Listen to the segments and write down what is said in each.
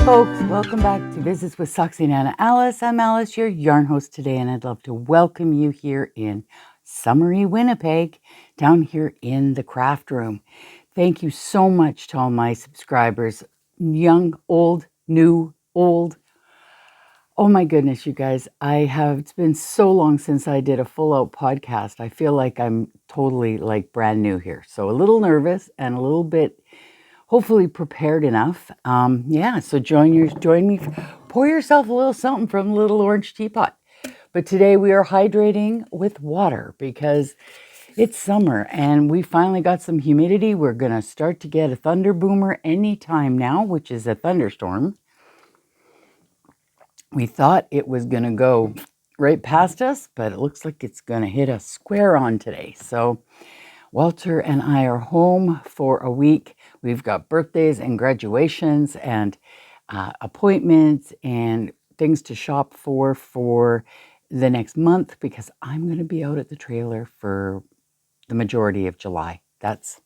Folks, welcome back to Visits with SoxyNana Alice. I'm Alice, your yarn host today, and I'd love to welcome you here in summery Winnipeg, down here in the craft room. Thank you so much to all my subscribers, young, old, new, old. Oh my goodness, you guys, it's been so long since I did a full-out podcast. I feel like I'm totally like brand new here. So a little nervous and a little bit hopefully prepared enough. So join me. Pour yourself a little something from the little orange teapot. But today we are hydrating with water because it's summer and we finally got some humidity. We're going to start to get a thunder boomer anytime now, which is a thunderstorm. We thought it was going to go right past us, but it looks like it's going to hit us square on today. So Walter and I are home for a week. We've got birthdays and graduations and appointments and things to shop for the next month because I'm going to be out at the trailer for the majority of July. That's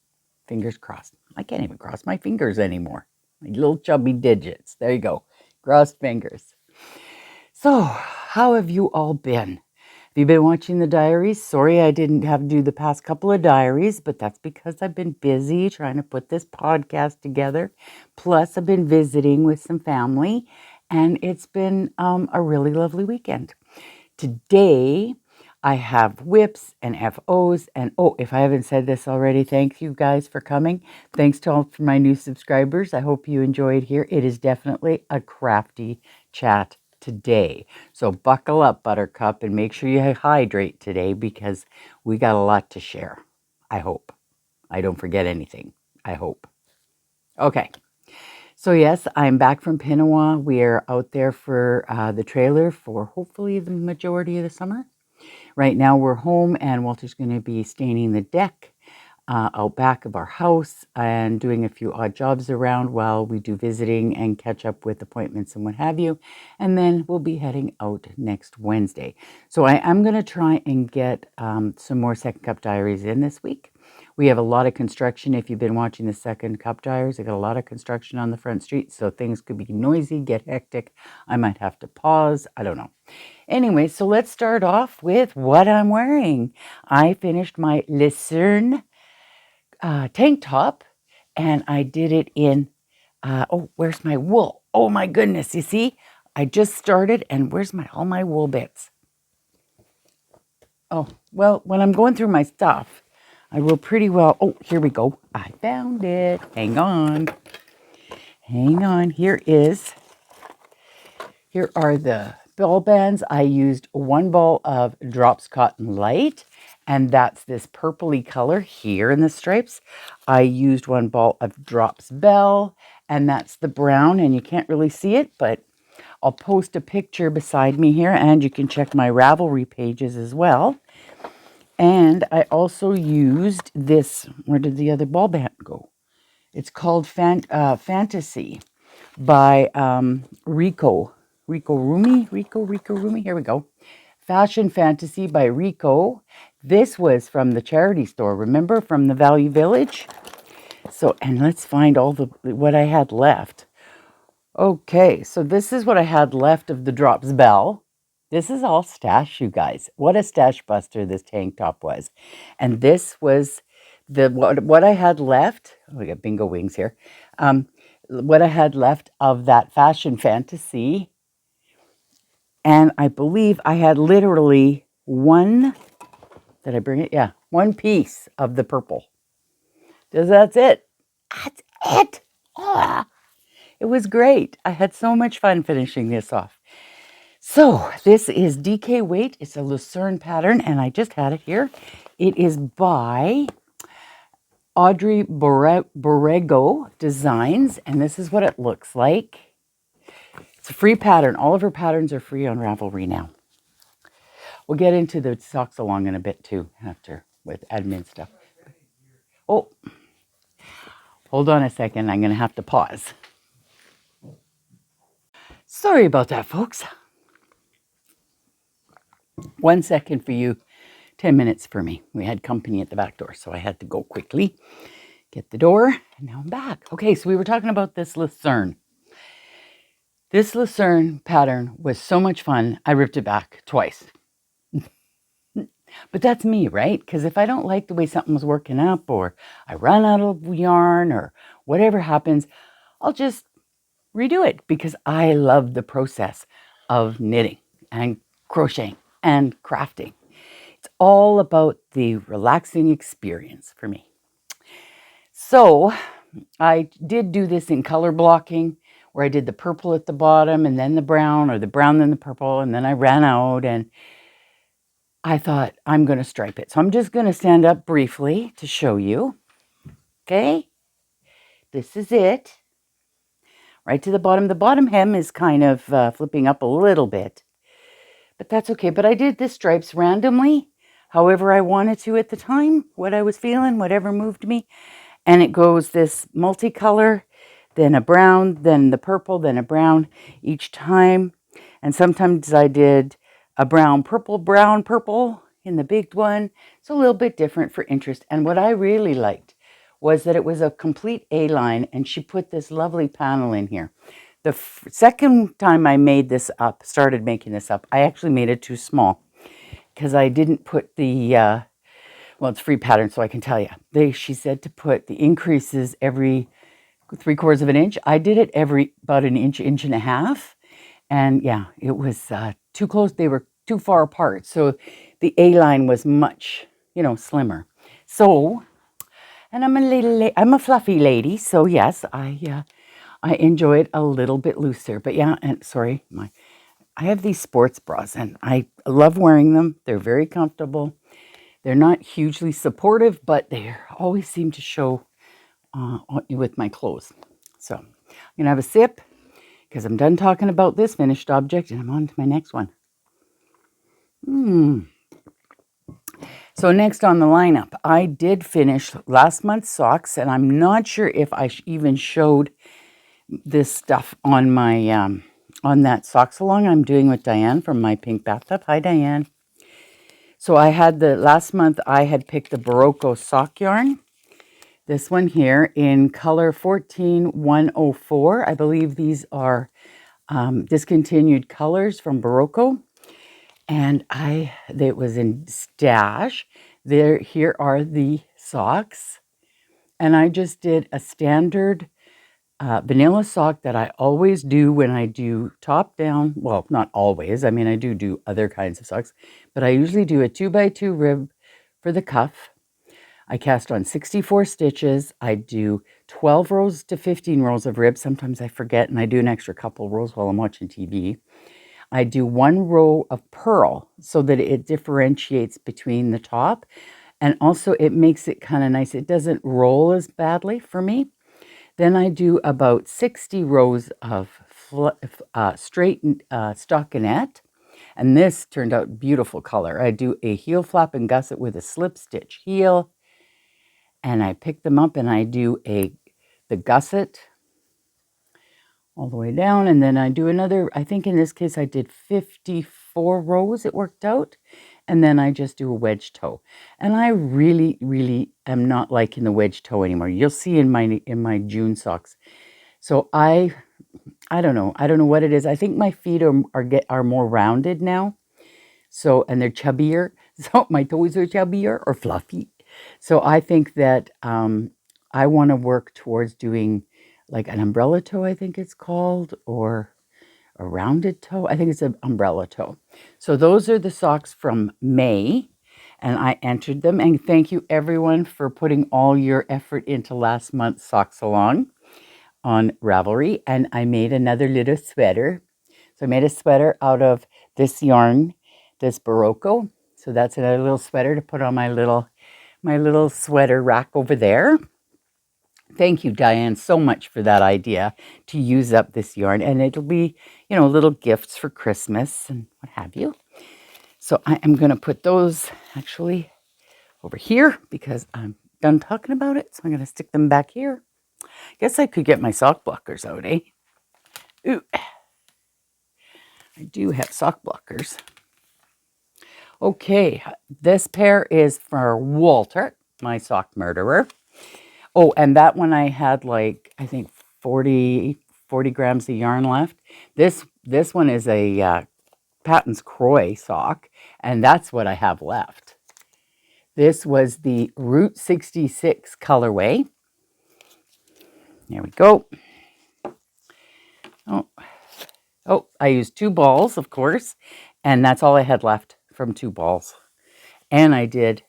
fingers crossed. I can't even cross my fingers anymore. My little chubby digits. There you go. Crossed fingers. So, how have you all been? Have you been watching the diaries? Sorry I didn't have to do the past couple of diaries, but that's because I've been busy trying to put this podcast together. Plus, I've been visiting with some family, and it's been a really lovely weekend. Today, I have whips and FOs, and if I haven't said this already, thank you guys for coming. Thanks to all for my new subscribers. I hope you enjoyed here. It is definitely a crafty chat today. So buckle up, Buttercup, and make sure you hydrate today because we got a lot to share. I hope. I don't forget anything. I hope. Okay. So yes, I'm back from Pinawa. We are out there for the trailer for hopefully the majority of the summer. Right now we're home and Walter's going to be staining the deck out back of our house and doing a few odd jobs around while we do visiting and catch up with appointments and what have you. And then we'll be heading out next Wednesday. So I am going to try and get some more Second Cup Diaries in this week. We have a lot of construction. If you've been watching the Second Cup Diaries, I got a lot of construction on the front street, so things could be noisy, get hectic. I might have to pause. I don't know. Anyway, so let's start off with what I'm wearing. I finished my Lucerne tank top, and I did it in, where's my wool? Oh my goodness, you see? I just started, and where's all my wool bits? Oh, well, when I'm going through my stuff, I will pretty well, here we go. I found it. Hang on. Hang on. Here are the ball bands. I used one ball of Drops Cotton Light, and that's this purpley color here in the stripes. I used one ball of Drops Bell, and that's the brown, and you can't really see it, but I'll post a picture beside me here, and you can check my Ravelry pages as well. And I also used this, where did the other ball band go? It's called Fantasy by Rico Rumi. Here we go. Fashion Fantasy by Rico. This was from the charity store, remember, from the Value Village? So, and let's find what I had left. Okay, so this is what I had left of the Drops Bell. This is all stash, you guys. What a stash buster this tank top was. And this was what I had left. Oh, we got bingo wings here. What I had left of that Fashion Fantasy. And I believe I had literally one piece of the purple. That's it. That's it. Ah, it was great. I had so much fun finishing this off. So this is DK Weight. It's a Lucerne pattern, and I just had it here. It is by Audrey Borrego Designs, and this is what it looks like. It's a free pattern. All of her patterns are free on Ravelry now. We'll get into the socks along in a bit too, after with admin stuff. Oh, Hold on a second. I'm going to have to pause. Sorry about that, folks. 1 second for you, 10 minutes for me. We had company at the back door, so I had to go quickly, get the door, and now I'm back. Okay, so we were talking about this lucerne. This lucerne pattern was so much fun, I ripped it back twice. But that's me, right? Because if I don't like the way something's working up, or I run out of yarn, or whatever happens, I'll just redo it because I love the process of knitting and crocheting and crafting. It's all about the relaxing experience for me. So I did do this in color blocking, where I did the purple at the bottom and then the brown, or the brown then the purple, and then I ran out and I thought I'm going to stripe it. So I'm just going to stand up briefly to show you. Okay, this is it. Right to the bottom. The bottom hem is kind of flipping up a little bit, but that's okay. But I did the stripes randomly, however I wanted to at the time, what I was feeling, whatever moved me. And it goes this multicolor, then a brown, then the purple, then a brown each time. And sometimes I did a brown, purple in the big one. It's a little bit different for interest. And what I really liked was that it was a complete A-line, and she put this lovely panel in here. The second time I made this up, started making this up, I actually made it too small because I didn't put the, well, it's free pattern, so I can tell you. She said to put the increases every 3/4 of an inch. I did it every about an inch, inch and a half. And yeah, it was too close. They were too far apart. So the A-line was much, slimmer. So, and I'm a fluffy lady. So yes, I enjoy it a little bit looser. But yeah, and sorry, I have these sports bras and I love wearing them. They're very comfortable. They're not hugely supportive, but they always seem to show with my clothes. So I'm going to have a sip because I'm done talking about this finished object and I'm on to my next one. So next on the lineup, I did finish last month's socks, and I'm not sure if I even showed this stuff on my on that socks along I'm doing with Diane from my pink bathtub. Hi, Diane. So I had last month I had picked the Barocco sock yarn. This one here in color 14104. I believe these are discontinued colors from Barocco. And it was in stash. Here are the socks. And I just did a standard vanilla sock that I always do when I do top down. Well, not always. I mean, I do other kinds of socks. But I usually do a 2x2 rib for the cuff. I cast on 64 stitches. I do 12 rows to 15 rows of rib. Sometimes I forget and I do an extra couple rows while I'm watching TV. I do 1 row of purl so that it differentiates between the top, and also it makes it kind of nice. It doesn't roll as badly for me. Then I do about 60 rows of straight stockinette, and this turned out beautiful color. I do a heel flap and gusset with a slip stitch heel, and I pick them up and I do the gusset all the way down, and then I do another, I think in this case I did 54 rows, it worked out, and then I just do a wedge toe. And I really, really am not liking the wedge toe anymore. You'll see in my June socks. So I don't know what it is. I think my feet are more rounded now. So, and they're chubbier. So my toes are chubbier or fluffy. So I think that I want to work towards doing like an umbrella toe, I think it's called, or a rounded toe. I think it's an umbrella toe. So those are the socks from May, and I entered them. And thank you everyone for putting all your effort into last month's socks along on Ravelry. And I made another little sweater. So I made a sweater out of this yarn, this Barocco. So that's another little sweater to put on my little sweater rack over there. Thank you, Diane, so much for that idea to use up this yarn. And it'll be, little gifts for Christmas and what have you. So I am going to put those actually over here because I'm done talking about it. So I'm going to stick them back here. Guess I could get my sock blockers out, eh? Ooh, I do have sock blockers. Okay, this pair is for Walter, my sock murderer. Oh, and that one I had like, I think 40 grams of yarn left. This one is a Patton's Croy sock, and that's what I have left. This was the Route 66 colorway. There we go. Oh, I used 2 balls, of course, and that's all I had left from 2 balls. And I did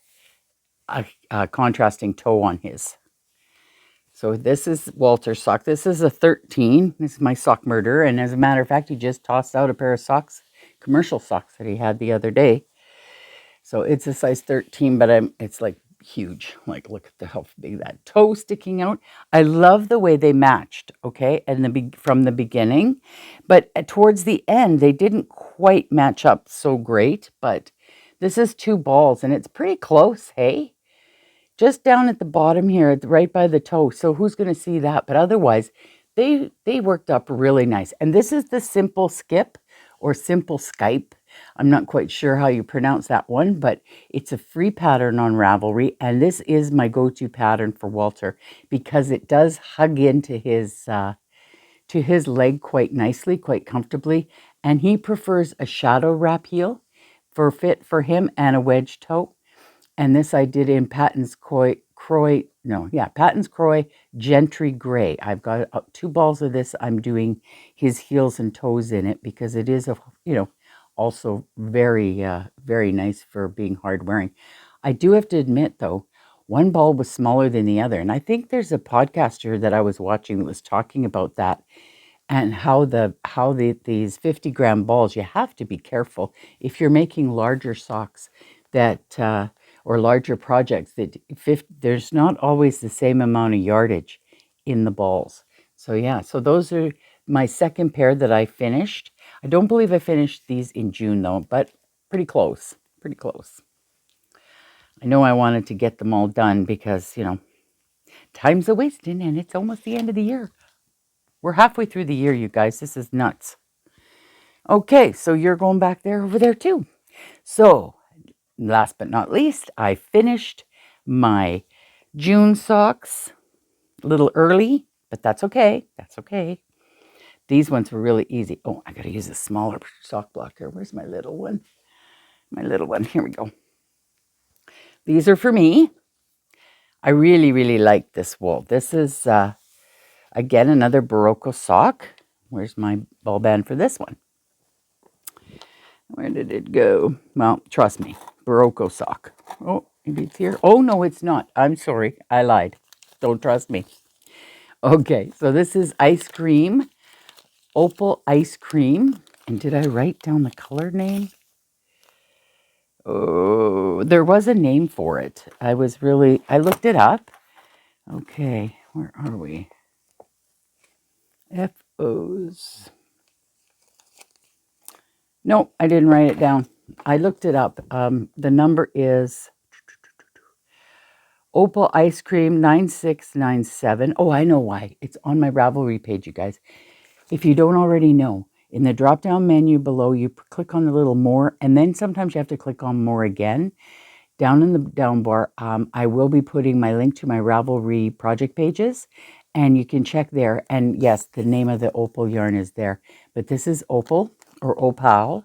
a contrasting toe on his. So this is Walter's sock. This is a 13. This is my sock murderer. And as a matter of fact, he just tossed out a pair of socks, commercial socks that he had the other day. So it's a size 13, but it's like huge. Like, look at how big that toe sticking out. I love the way they matched, okay, and from the beginning. But towards the end, they didn't quite match up so great. But this is 2 balls, and it's pretty close, hey? Just down at the bottom here, right by the toe. So who's going to see that? But otherwise, they worked up really nice. And this is the Simple Skip or Simple Skype. I'm not quite sure how you pronounce that one, but it's a free pattern on Ravelry. And this is my go-to pattern for Walter because it does hug into his leg quite nicely, quite comfortably. And he prefers a shadow wrap heel for fit for him and a wedge toe. And this I did in Patton's Croy Gentry Gray. I've got 2 balls of this. I'm doing his heels and toes in it because it is also very, very nice for being hard wearing. I do have to admit though, one ball was smaller than the other. And I think there's a podcaster that I was watching that was talking about that and how these 50-gram balls, you have to be careful if you're making larger socks that or larger projects that there's not always the same amount of yardage in the balls. So yeah, so those are my second pair that I finished. I don't believe I finished these in June though, but pretty close, pretty close. I know I wanted to get them all done because, time's a wasting and it's almost the end of the year. We're halfway through the year, you guys. This is nuts. Okay, so you're going back there over there too. So last but not least, I finished my June socks a little early, but that's okay. That's okay. These ones were really easy. Oh, I got to use a smaller sock blocker. Where's my little one? My little one. Here we go. These are for me. I really, really like this wool. This is, again, another Barocco sock. Where's my ball band for this one? Where did it go? Well, trust me, Barocco sock. Oh, maybe it's here. Oh, no, it's not. I'm sorry. I lied. Don't trust me. Okay, so this is Ice Cream, Opal Ice Cream. And did I write down the color name? Oh, there was a name for it. I looked it up. Okay, where are we? FOs. No, I didn't write it down. I looked it up. The number is Opal Ice Cream 9697. Oh, I know why. It's on my Ravelry page, you guys. If you don't already know, in the drop-down menu below, you click on the little more, and then sometimes you have to click on more again. Down in the down bar, I will be putting my link to my Ravelry project pages, and you can check there. And yes, the name of the Opal yarn is there. But this is Opal or Opal.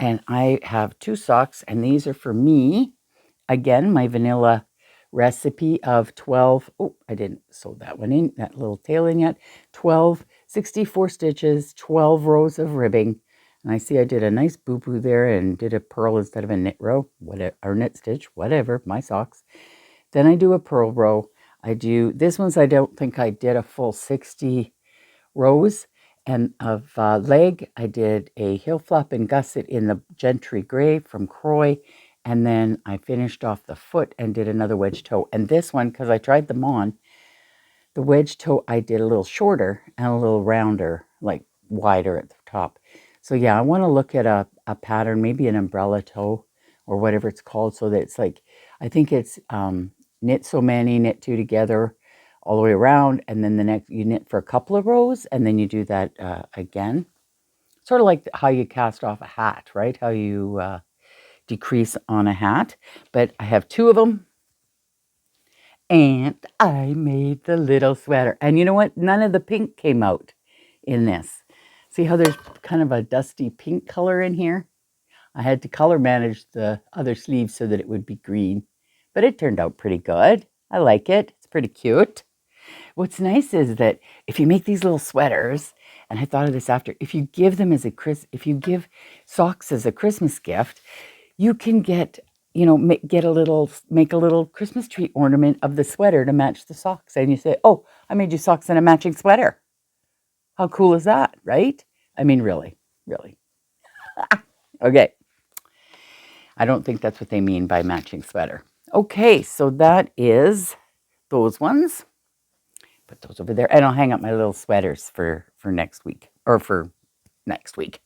And I have 2 socks, and these are for me. Again, my vanilla recipe of 12. Oh, I didn't sew that one in, that little tail in yet. 64 stitches, 12 rows of ribbing. And I see I did a nice boo-boo there and did a purl instead of a knit row, whatever, or knit stitch, whatever, my socks. Then I do a purl row. This one's, I don't think I did a full 60 rows. And of leg, I did a heel flap and gusset in the Gentry Gray from Croy. And then I finished off the foot and did another wedge toe. And this one, because I tried them on, the wedge toe I did a little shorter and a little rounder, like wider at the top. So yeah, I want to look at a pattern, maybe an umbrella toe or whatever it's called, so that it's like, I think it's knit so many, knit 2 together, all the way around, and then the next you knit for a couple of rows, and then you do that again. Sort of like how you cast off a hat, right? How you decrease on a hat. But I have 2 of them, and I made the little sweater. And you know what? None of the pink came out in this. See how there's kind of a dusty pink color in here? I had to color manage the other sleeves so that it would be green, but it turned out pretty good. I like it. It's pretty cute. What's nice is that if you make these little sweaters, and I thought of this after, if you give them if you give socks as a Christmas gift, you can get, make a little Christmas tree ornament of the sweater to match the socks. And you say, oh, I made you socks and a matching sweater. How cool is that, right? I mean, really, really. Okay. I don't think that's what they mean by matching sweater. Okay, so that is those ones. Put those over there. And I'll hang up my little sweaters for next week. Or for next week.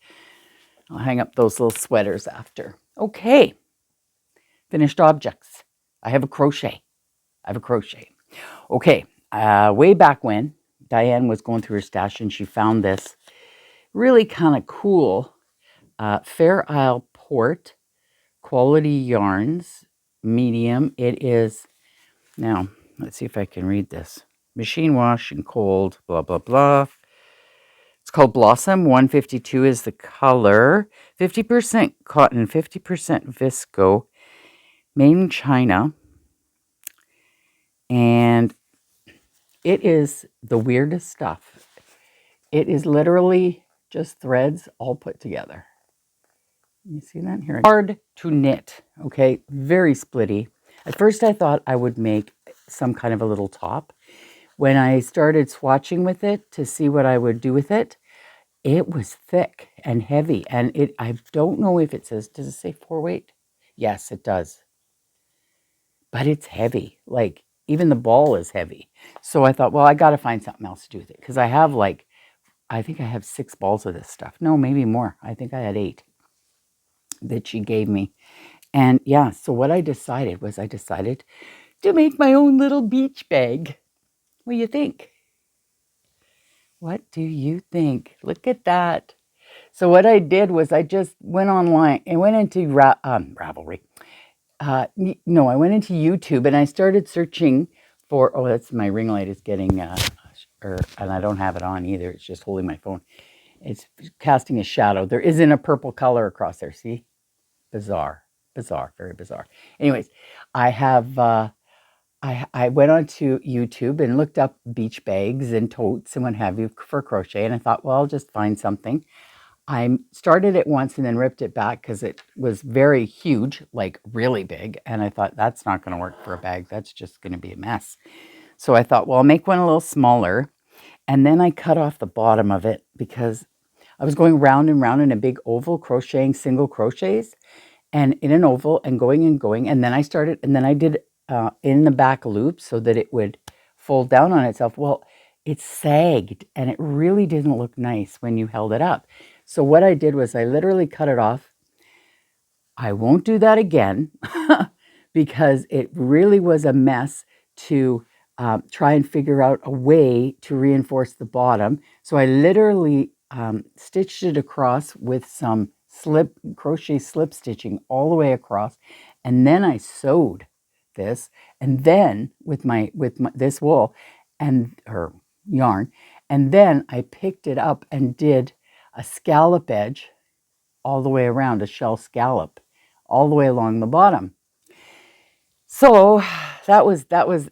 I'll hang up those little sweaters after. Okay. Finished objects. I have a crochet. Okay. Way back when, Diane was going through her stash and she found this really kind of cool Fair Isle Port Quality Yarns medium. It is, now, let's see if I can read this. Machine wash and cold, blah, blah, blah. It's called Blossom. 152 is the color. 50% cotton, 50% visco. Made in China. And it is the weirdest stuff. It is literally just threads all put together. You see that here? Hard to knit, okay? Very splitty. At first I thought I would make some kind of a little top. When I started swatching with it to see what I would do with it, it was thick and heavy. And I don't know if it says, does it say 4-weight? Yes, it does. But it's heavy. Like, even the ball is heavy. So I thought, well, I got to find something else to do with it. Because I think I have 6 balls of this stuff. No, maybe more. I think I had 8 that she gave me. And yeah, so what I decided was to make my own little beach bag. What do you think? What do you think? Look at that. So what I did was I just went online and went into Ravelry. No, I went into YouTube and I started searching for, oh, that's my ring light is getting, and I don't have it on either. It's just holding my phone. It's casting a shadow. There isn't a purple color across there. See? Bizarre, very bizarre. Anyways, I have, I went onto YouTube and looked up beach bags and totes and what have you for crochet. And I thought, well, I'll just find something. I started it once and then ripped it back because it was very huge, like really big. And I thought, that's not going to work for a bag. That's just going to be a mess. So I thought, well, I'll make one a little smaller. And then I cut off the bottom of it because I was going round and round in a big oval, crocheting single crochets and in an oval and going and going. And then I did in the back loop so that it would fold down on itself. Well, it sagged and it really didn't look nice when you held it up. So what I did was I literally cut it off. I won't do that again because it really was a mess to try and figure out a way to reinforce the bottom. So I literally stitched it across with some crochet slip stitching all the way across. And then I sewed this, and then with this wool or yarn, and then I picked it up and did a scallop edge all the way around, a shell scallop all the way along the bottom. So that was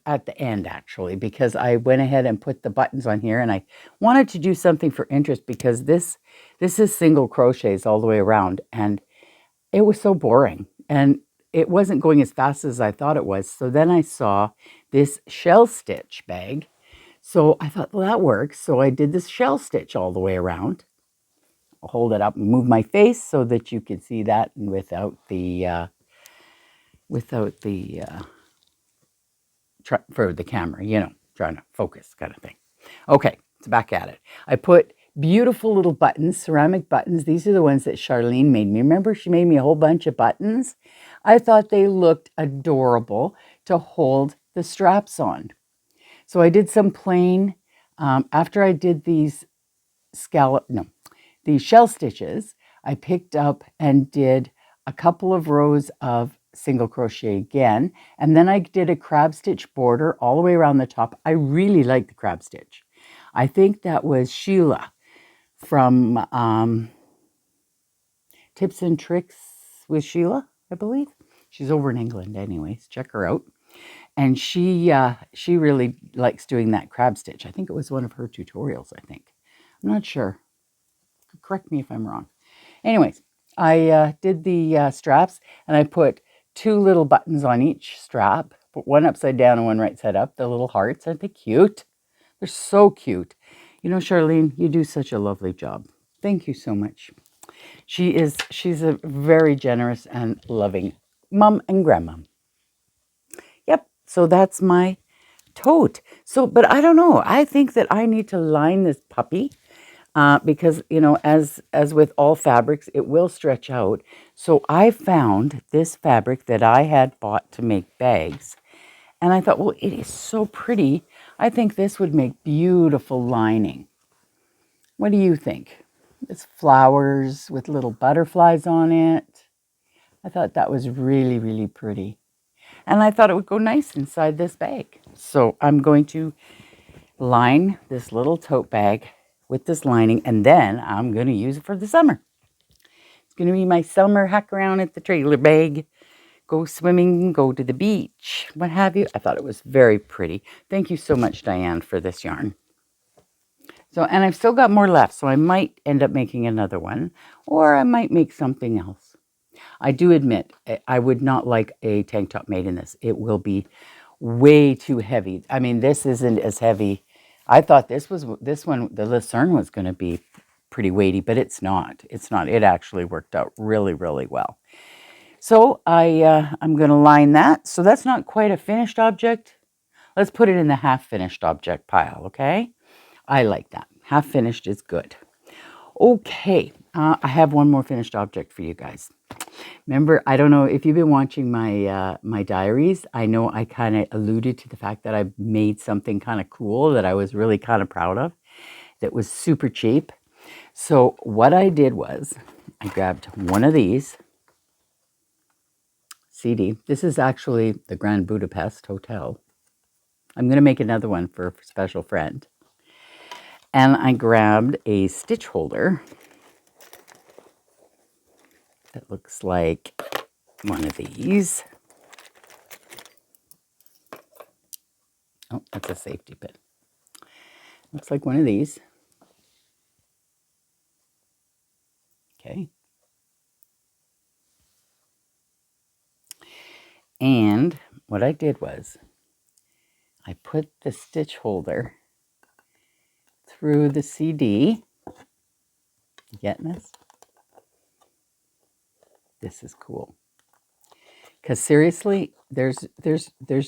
at the end actually, because I went ahead and put the buttons on here, and I wanted to do something for interest because this is single crochets all the way around, and it was so boring and it wasn't going as fast as I thought it was. So then I saw this shell stitch bag. So I thought, well, that works. So I did this shell stitch all the way around. I'll hold it up and move my face so that you can see that without the for the camera, trying to focus kind of thing. Okay, so back at it. I put beautiful little buttons, ceramic buttons. These are the ones that Charlene made me. Remember, she made me a whole bunch of buttons? I thought they looked adorable to hold the straps on. So I did some plain, after I did these these shell stitches, I picked up and did a couple of rows of single crochet again, and then I did a crab stitch border all the way around the top. I really like the crab stitch. I think that was Sheila from Tips and Tricks with Sheila, I believe. She's over in England anyways. Check her out. And she really likes doing that crab stitch. I think it was one of her tutorials, I think. I'm not sure. Correct me if I'm wrong. Anyways, I did the straps, and I put 2 little buttons on each strap. Put one upside down and one right side up. The little hearts, aren't they cute? They're so cute. You know, Charlene, you do such a lovely job. Thank you so much. She's a very generous and loving mom and grandma. Yep, so that's my tote. So, but I don't know. I think that I need to line this puppy because, you know, as with all fabrics, it will stretch out. So I found this fabric that I had bought to make bags. And I thought, well, it is so pretty. I think this would make beautiful lining. What do you think? It's flowers with little butterflies on it. I thought that was really, really pretty. And I thought it would go nice inside this bag. So I'm going to line this little tote bag with this lining, and then I'm going to use it for the summer. It's going to be my summer hack around at the trailer bag. Go swimming, go to the beach, what have you. I thought it was very pretty. Thank you so much, Diane, for this yarn. So, and I've still got more left, so I might end up making another one, or I might make something else. I do admit, I would not like a tank top made in this. It will be way too heavy. I mean, this isn't as heavy. I thought this one, the Lucerne was going to be pretty weighty, but it's not. It's not. It actually worked out really, really well. So I'm going to line that. So that's not quite a finished object. Let's put it in the half finished object pile, okay? I like that. Half finished is good. Okay, I have one more finished object for you guys. Remember, I don't know if you've been watching my diaries. I know I kind of alluded to the fact that I made something kind of cool that I was really kind of proud of. That was super cheap. So what I did was I grabbed one of these CD. This is actually the Grand Budapest Hotel. I'm going to make another one for a special friend. And I grabbed a stitch holder that looks like one of these. Oh, that's a safety pin. Looks like one of these. Okay. And what I did was I put the stitch holder through the CD. You getting this? This is cool. Because seriously, there's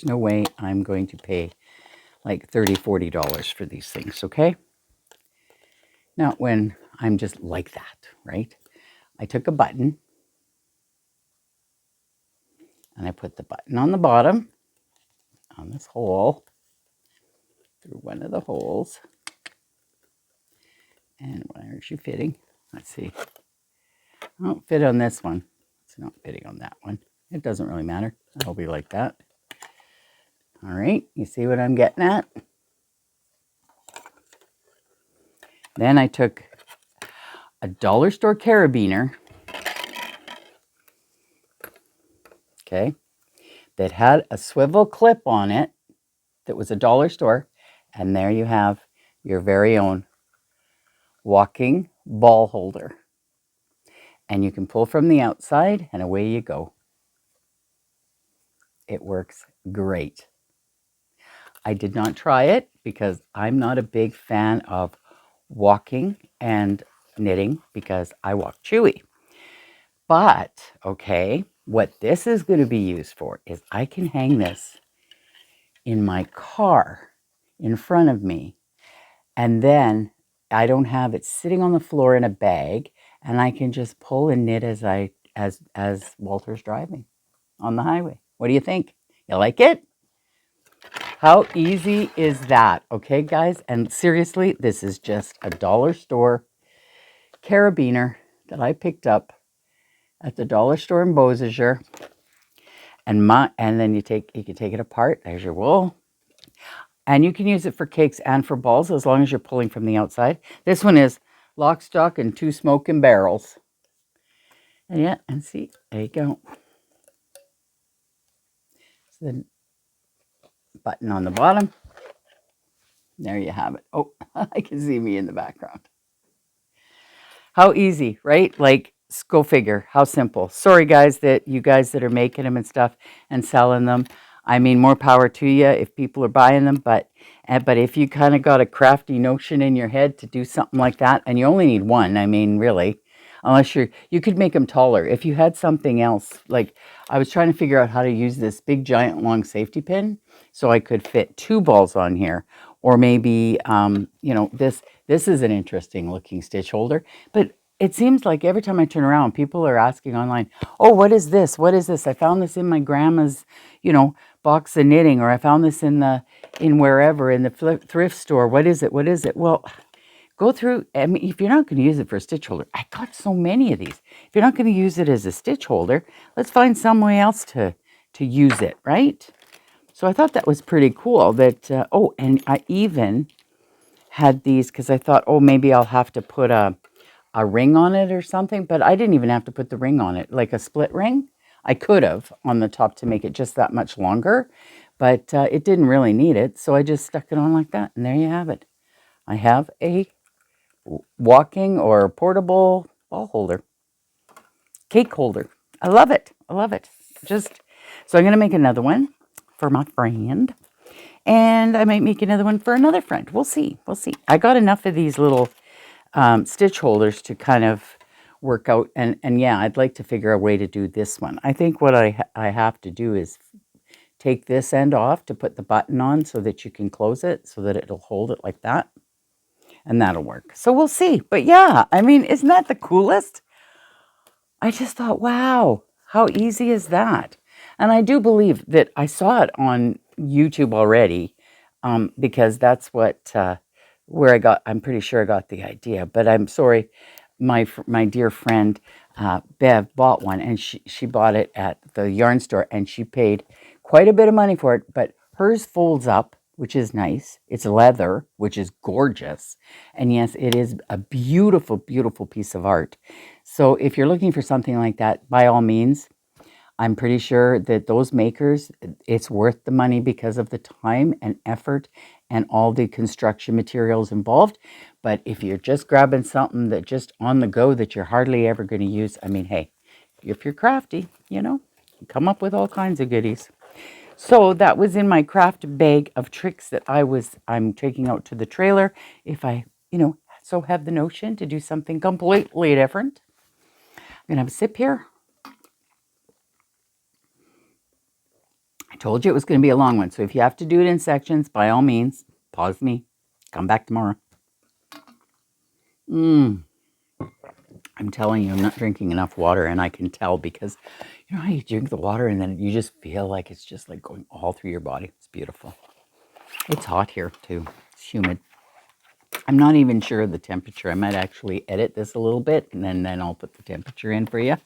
no way I'm going to pay like $30, $40 for these things, okay? Not when I'm just like that, right? I took a button and I put the button on the bottom on this hole through one of the holes. And where is she fitting? Let's see. I don't fit on this one. It's not fitting on that one. It doesn't really matter. It'll be like that. All right, you see what I'm getting at? Then I took a dollar store carabiner, okay, that had a swivel clip on it that was a dollar store, and there you have your very own walking ball holder. And you can pull from the outside, and away you go. It works great. I did not try it because I'm not a big fan of walking and knitting because I walk chewy. But, okay, what this is going to be used for is I can hang this in my car in front of me, and then I don't have it sitting on the floor in a bag, and I can just pull and knit as Walter's driving on the highway. What do you think? You like it? How easy is that? Okay, guys? And seriously, this is just a dollar store carabiner that I picked up at the dollar store in Beausejour. And then you can take it apart. There's your wool. And you can use it for cakes and for balls as long as you're pulling from the outside. This one is lock, stock, and 2 smoking barrels. And yeah, and see, there you go. So the button on the bottom. There you have it. Oh, I can see me in the background. How easy, right? Like, go figure. How simple. Sorry, guys, that you guys that are making them and stuff and selling them. I mean, more power to you if people are buying them. But if you kind of got a crafty notion in your head to do something like that, and you only need one, I mean, really, unless you could make them taller. If you had something else, like I was trying to figure out how to use this big, giant, long safety pin so I could fit 2 balls on here. Or maybe, this is an interesting looking stitch holder. But it seems like every time I turn around, people are asking online, oh, what is this? What is this? I found this in my grandma's, box of knitting, or I found this in the thrift store. What is it? What is it? Well, go through. I mean, if you're not going to use it for a stitch holder, I got so many of these. If you're not going to use it as a stitch holder, let's find some way else to use it, right? So I thought that was pretty cool. That and I even had these because I thought, oh, maybe I'll have to put a ring on it or something, but I didn't even have to put the ring on it, like a split ring. I could have on the top to make it just that much longer, but it didn't really need it, so I just stuck it on like that, and there you have it. I have a walking or portable ball holder, cake holder. I love it. I love it. So I'm going to make another one for my friend, and I might make another one for another friend. We'll see. We'll see. I got enough of these little stitch holders to kind of work out. And yeah, I'd like to figure a way to do this one. I think what I have to do is take this end off to put the button on so that you can close it so that it'll hold it like that. And that'll work. So we'll see. But yeah, I mean, isn't that the coolest? I just thought, wow, how easy is that? And I do believe that I saw it on YouTube already because that's what I'm pretty sure I got the idea. But I'm sorry, my dear friend Bev bought one, and she bought it at the yarn store, and she paid quite a bit of money for it. But hers folds up, which is nice. It's leather, which is gorgeous. And yes, it is a beautiful, beautiful piece of art. So if you're looking for something like that, by all means, I'm pretty sure that those makers, it's worth the money because of the time and effort and all the construction materials involved. But if you're just grabbing something that just on the go that you're hardly ever going to use, I mean, hey, if you're crafty, come up with all kinds of goodies. So that was in my craft bag of tricks that I'm taking out to the trailer if I, so have the notion to do something completely different. I'm going to have a sip here. I told you it was going to be a long one, so if you have to do it in sections, by all means, pause me. Come back tomorrow. I'm telling you, I'm not drinking enough water, and I can tell because you know how you drink the water and then you just feel like it's just like going all through your body. It's beautiful. It's hot here too. It's humid. I'm not even sure of the temperature. I might actually edit this a little bit, and then I'll put the temperature in for you.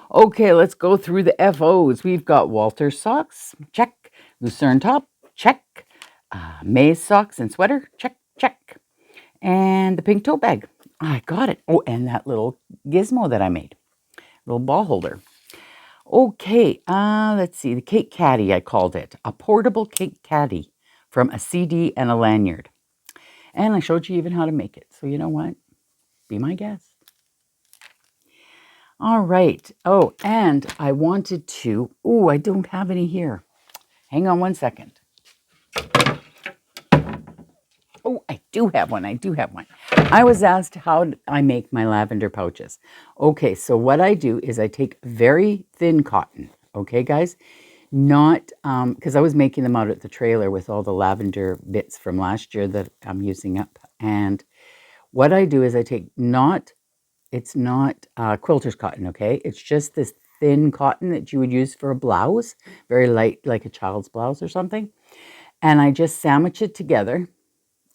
Okay, let's go through the FOs. We've got Walter socks, check. Lucerne top, check. Maize socks and sweater, check, check. And the pink tote bag. I got it. Oh, and that little gizmo that I made. Little ball holder. Okay, let's see. The cake caddy, I called it. A portable cake caddy from a CD and a lanyard. And I showed you even how to make it. So you know what? Be my guest. All right. Oh, and I wanted to... Oh, I don't have any here. Hang on one second. Oh, I do have one. I do have one. I was asked how I make my lavender pouches. Okay, so what I do is I take very thin cotton. Okay, guys? Not, because I was making them out at the trailer with all the lavender bits from last year that I'm using up. And what I do is I take it's not quilter's cotton, okay? It's just this thin cotton that you would use for a blouse, very light, like a child's blouse or something. And I just sandwich it together,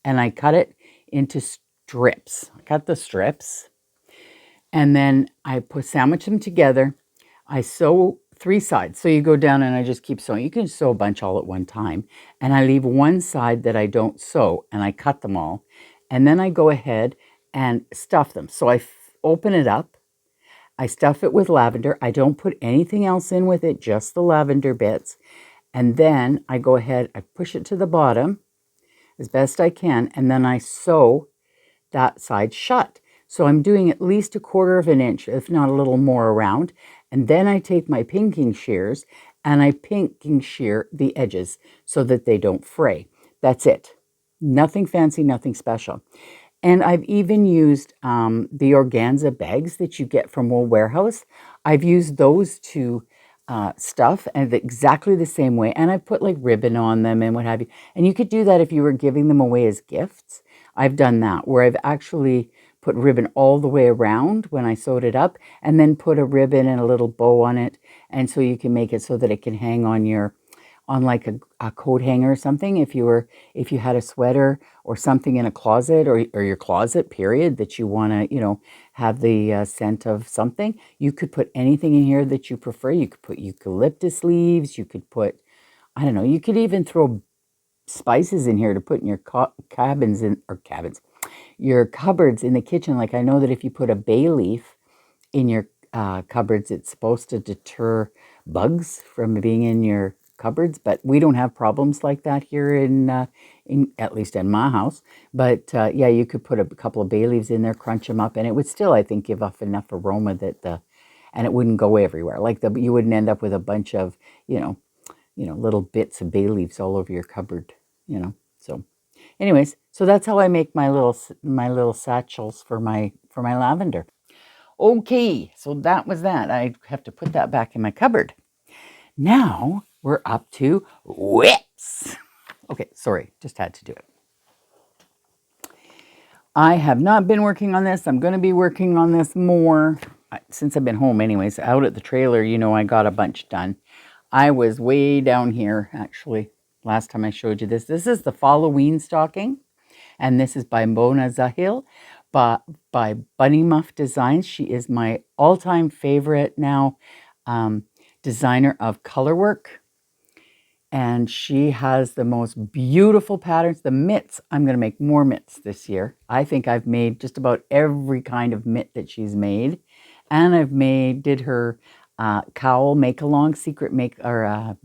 and I cut it into strips. I cut the strips, and then I sandwich them together. I sew 3 sides. So you go down and I just keep sewing. You can sew a bunch all at one time. And I leave one side that I don't sew, and I cut them all. And then I go ahead and stuff them. So I open it up. I stuff it with lavender. I don't put anything else in with it, just the lavender bits. And then I go ahead, I push it to the bottom as best I can, and then I sew that side shut. So I'm doing at least 1/4 of an inch, if not a little more around. And then I take my pinking shears and I pinking shear the edges so that they don't fray. That's it. Nothing fancy, nothing special. And I've even used the organza bags that you get from Wool Warehouse. I've used those to stuff and exactly the same way. And I put like ribbon on them and what have you. And you could do that if you were giving them away as gifts. I've done that where I've actually put ribbon all the way around when I sewed it up, and then put a ribbon and a little bow on it. And so you can make it so that it can hang on like a coat hanger or something. If you had a sweater or something in a closet or your closet period that you want to, have the scent of something, you could put anything in here that you prefer. You could put eucalyptus leaves. You could put, I don't know, you could even throw spices in here to put in your your cupboards in the kitchen. Like I know that if you put a bay leaf in your cupboards, it's supposed to deter bugs from being in your cupboards, but we don't have problems like that here in at least in my house. But yeah, you could put a couple of bay leaves in there, crunch them up, and it would still, I think, give off enough aroma that and it wouldn't go everywhere. Like you wouldn't end up with a bunch of little bits of bay leaves all over your cupboard. So anyways, so that's how I make my little satchels for my lavender. Okay, so that was that. I have to put that back in my cupboard. Now we're up to whips. Okay, sorry, just had to do it. I have not been working on this. I'm going to be working on this more since I've been home anyways. Out at the trailer, I got a bunch done. I was way down here, actually, last time I showed you this. This is the Halloween stocking, and this is by Mona Zahil, by Bunny Muff Designs. She is my all-time favorite now designer of color work. And she has the most beautiful patterns. The mitts, I'm going to make more mitts this year. I think I've made just about every kind of mitt that she's made. And did her cowl make-along,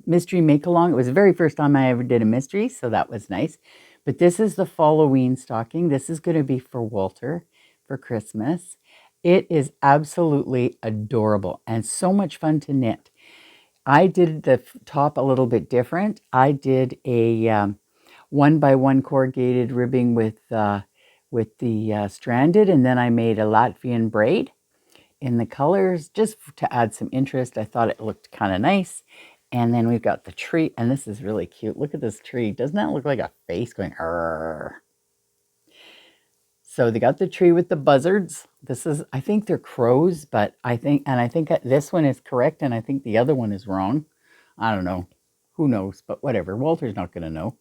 mystery make-along. It was the very first time I ever did a mystery, so that was nice. But this is the Halloween stocking. This is going to be for Walter for Christmas. It is absolutely adorable and so much fun to knit. I did the top a little bit different. I did a 1x1 corrugated ribbing with the stranded, and then I made a Latvian braid in the colors just to add some interest. I thought it looked kind of nice. And then we've got the tree, and this is really cute. Look at this tree. Doesn't that look like a face going, "Arr"? So they got the tree with the buzzards. I think they're crows, but I think this one is correct, and I think the other one is wrong. I don't know. Who knows? But whatever. Walter's not going to know.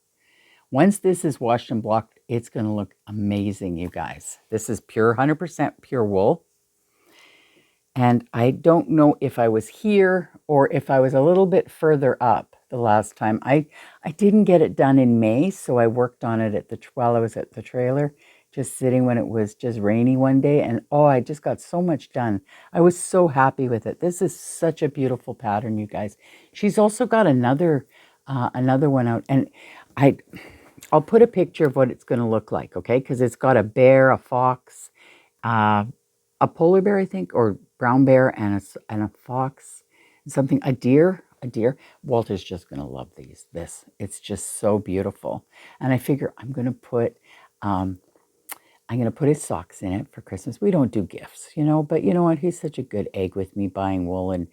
Once this is washed and blocked, it's going to look amazing, you guys. This is 100% pure wool. And I don't know if I was here or if I was a little bit further up the last time. I didn't get it done in May, so I worked on it while I was at the trailer, just sitting when it was just rainy one day. And I just got so much done. I was so happy with it. This is such a beautiful pattern, you guys. She's also got another one out, and I'll put a picture of what it's going to look like, okay? Because it's got a bear, a fox, a polar bear, I think, or brown bear, and a fox, a deer. Walter's just going to love this. It's just so beautiful. And I figure I'm going to put his socks in it for Christmas. We don't do gifts, but you know what? He's such a good egg with me buying wool and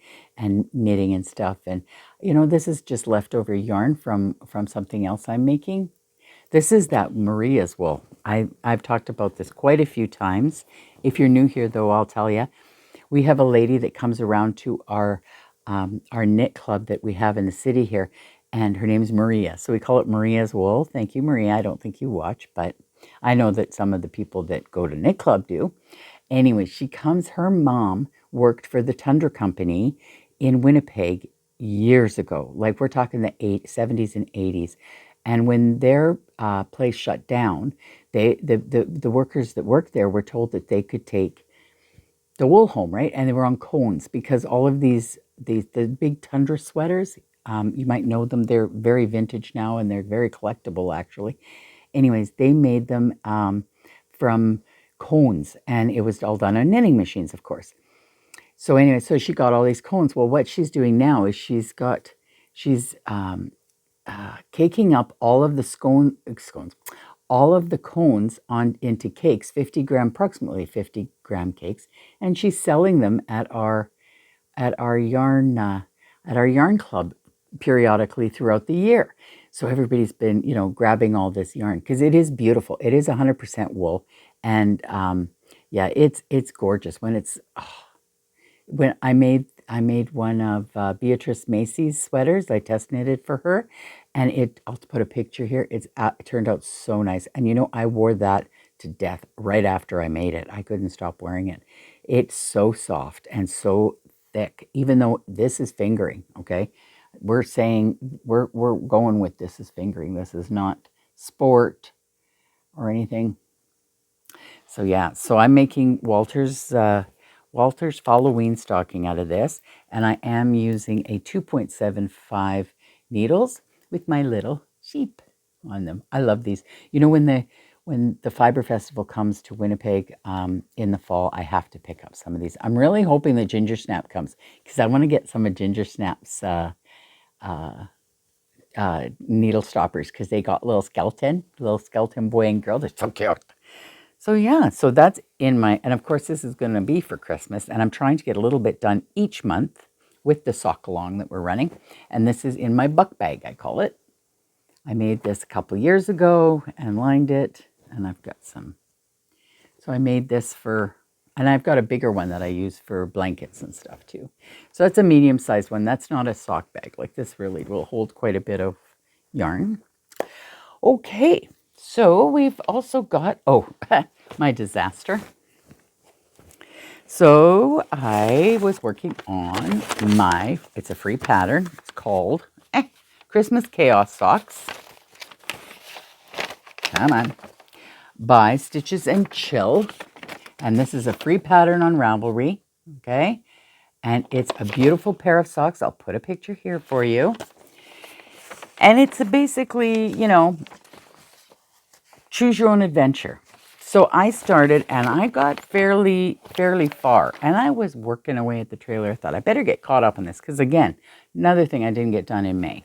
knitting and stuff. And, this is just leftover yarn from something else I'm making. This is that Maria's wool. I've talked about this quite a few times. If you're new here, though, I'll tell you. We have a lady that comes around to our knit club that we have in the city here, and her name is Maria. So we call it Maria's Wool. Thank you, Maria. I don't think you watch, but I know that some of the people that go to Knit Club do. Anyway, her mom worked for the Tundra Company in Winnipeg years ago. Like we're talking the 70s and 80s. And when their place shut down, the workers that worked there were told that they could take the wool home, right? And they were on cones because all of the big Tundra sweaters, you might know them. They're very vintage now and they're very collectible, actually. Anyways, they made them from cones, and it was all done on knitting machines, of course. So anyway, so she got all these cones. Well, what she's doing now is she's caking up all of the scones, all of the cones into cakes, approximately 50-gram cakes, and she's selling them at our yarn club periodically throughout the year. So everybody's been, grabbing all this yarn because it is beautiful. It is 100% wool, and yeah, it's gorgeous. When I made one of Beatrice Macy's sweaters. I test knitted for her, and I'll put a picture here. It turned out so nice, and I wore that to death right after I made it. I couldn't stop wearing it. It's so soft and so thick, even though this is fingering. Okay, we're going with this is fingering. This is not sport or anything. So yeah, so I'm making Walter's Halloween stocking out of this, and I am using a 2.75 needles with my little sheep on them. I love these. When the Fiber Festival comes to Winnipeg in the fall, I have to pick up some of these. I'm really hoping that Ginger Snap comes because I want to get some of Ginger Snap's needle stoppers because they got little skeleton boy and girl. They're so cute. So yeah, so that's and of course this is going to be for Christmas, and I'm trying to get a little bit done each month with the sock along that we're running, and this is in my buck bag, I call it. I made this a couple years ago and lined it, and I've got some. So I made this and I've got a bigger one that I use for blankets and stuff too. So that's a medium-sized one. That's not a sock bag. Like this really will hold quite a bit of yarn. Okay. So we've also got, my disaster. So I was working on it's a free pattern. It's called Christmas Chaos Socks. Come on. By Stitches and Chill. And this is a free pattern on Ravelry. Okay. And it's a beautiful pair of socks. I'll put a picture here for you. And it's basically, choose your own adventure. So I started and I got fairly far, and I was working away at the trailer. I thought I better get caught up on this because, again, another thing I didn't get done in May.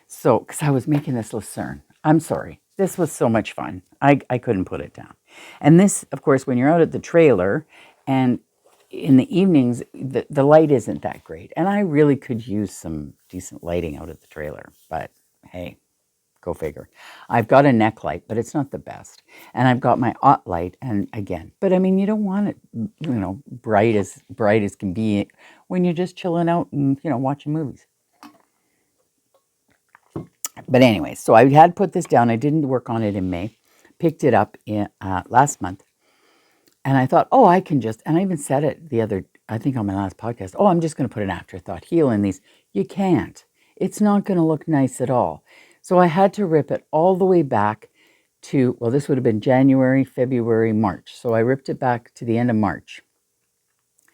So, because I was making this Lucerne. I'm sorry. This was so much fun. I couldn't put it down. And this, of course, when you're out at the trailer and in the evenings, the light isn't that great. And I really could use some decent lighting out at the trailer. But hey, go figure. I've got a neck light, but it's not the best. And I've got my OT light, and again, but I mean, you don't want it, bright as can be when you're just chilling out and, watching movies. But anyway, so I had put this down. I didn't work on it in May. Picked it up last month. And I thought, I can just, and I even said it I think on my last podcast, I'm just going to put an afterthought heel in these. You can't. It's not going to look nice at all. So I had to rip it all the way back to, this would have been January, February, March. So I ripped it back to the end of March.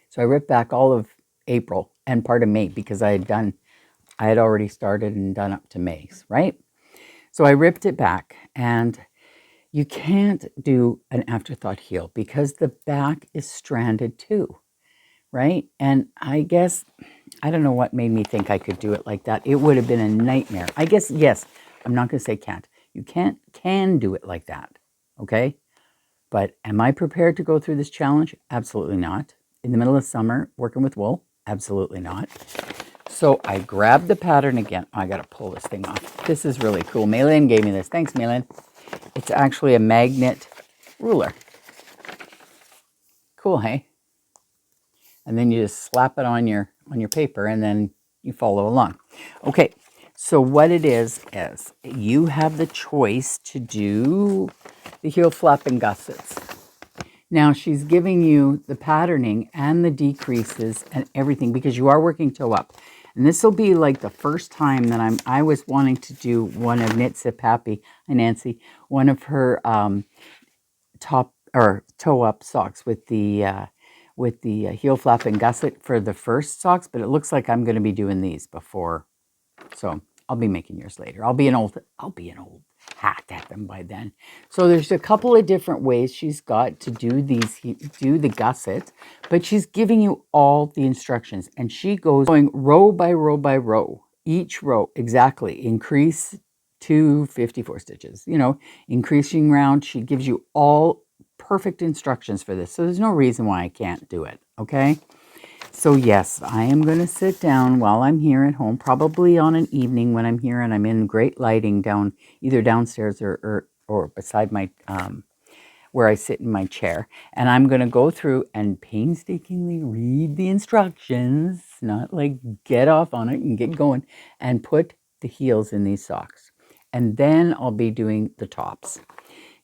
So I ripped back all of April and part of May because I had already started and done up to May, right? So I ripped it back, and you can't do an afterthought heel because the back is stranded too, right? And I guess, I don't know what made me think I could do it like that. It would have been a nightmare. I guess, yes, I'm not going to say can't. You can do it like that, okay? But am I prepared to go through this challenge? Absolutely not. In the middle of summer, working with wool? Absolutely not. So I grabbed the pattern again. I got to pull this thing off. This is really cool. Maylin gave me this. Thanks, Maylin. It's actually a magnet ruler. Cool, hey? And then you just slap it on your paper, and then you follow along. Okay, So what it is you have the choice to do the heel flap and gussets. Now she's giving you the patterning and the decreases and everything because you are working toe up. And this will be like the first time that I was wanting to do one of Knit Sip Happy and Nancy, one of her top or toe up socks with the heel flap and gusset for the first socks, but it looks like I'm going to be doing these before. So I'll be making yours later. I'll be an old hat at them by then. So there's a couple of different ways she's got to do the gusset, but she's giving you all the instructions, and she goes going row by row by row. Each row exactly increase to 54 stitches. You know, increasing round. She gives you all perfect instructions for this. So there's no reason why I can't do it. Okay. So yes, I am going to sit down while I'm here at home, probably on an evening when I'm here and I'm in great lighting down, either downstairs or beside my, where I sit in my chair. And I'm going to go through and painstakingly read the instructions, not like get off on it and get going, and put the heels in these socks. And then I'll be doing the tops.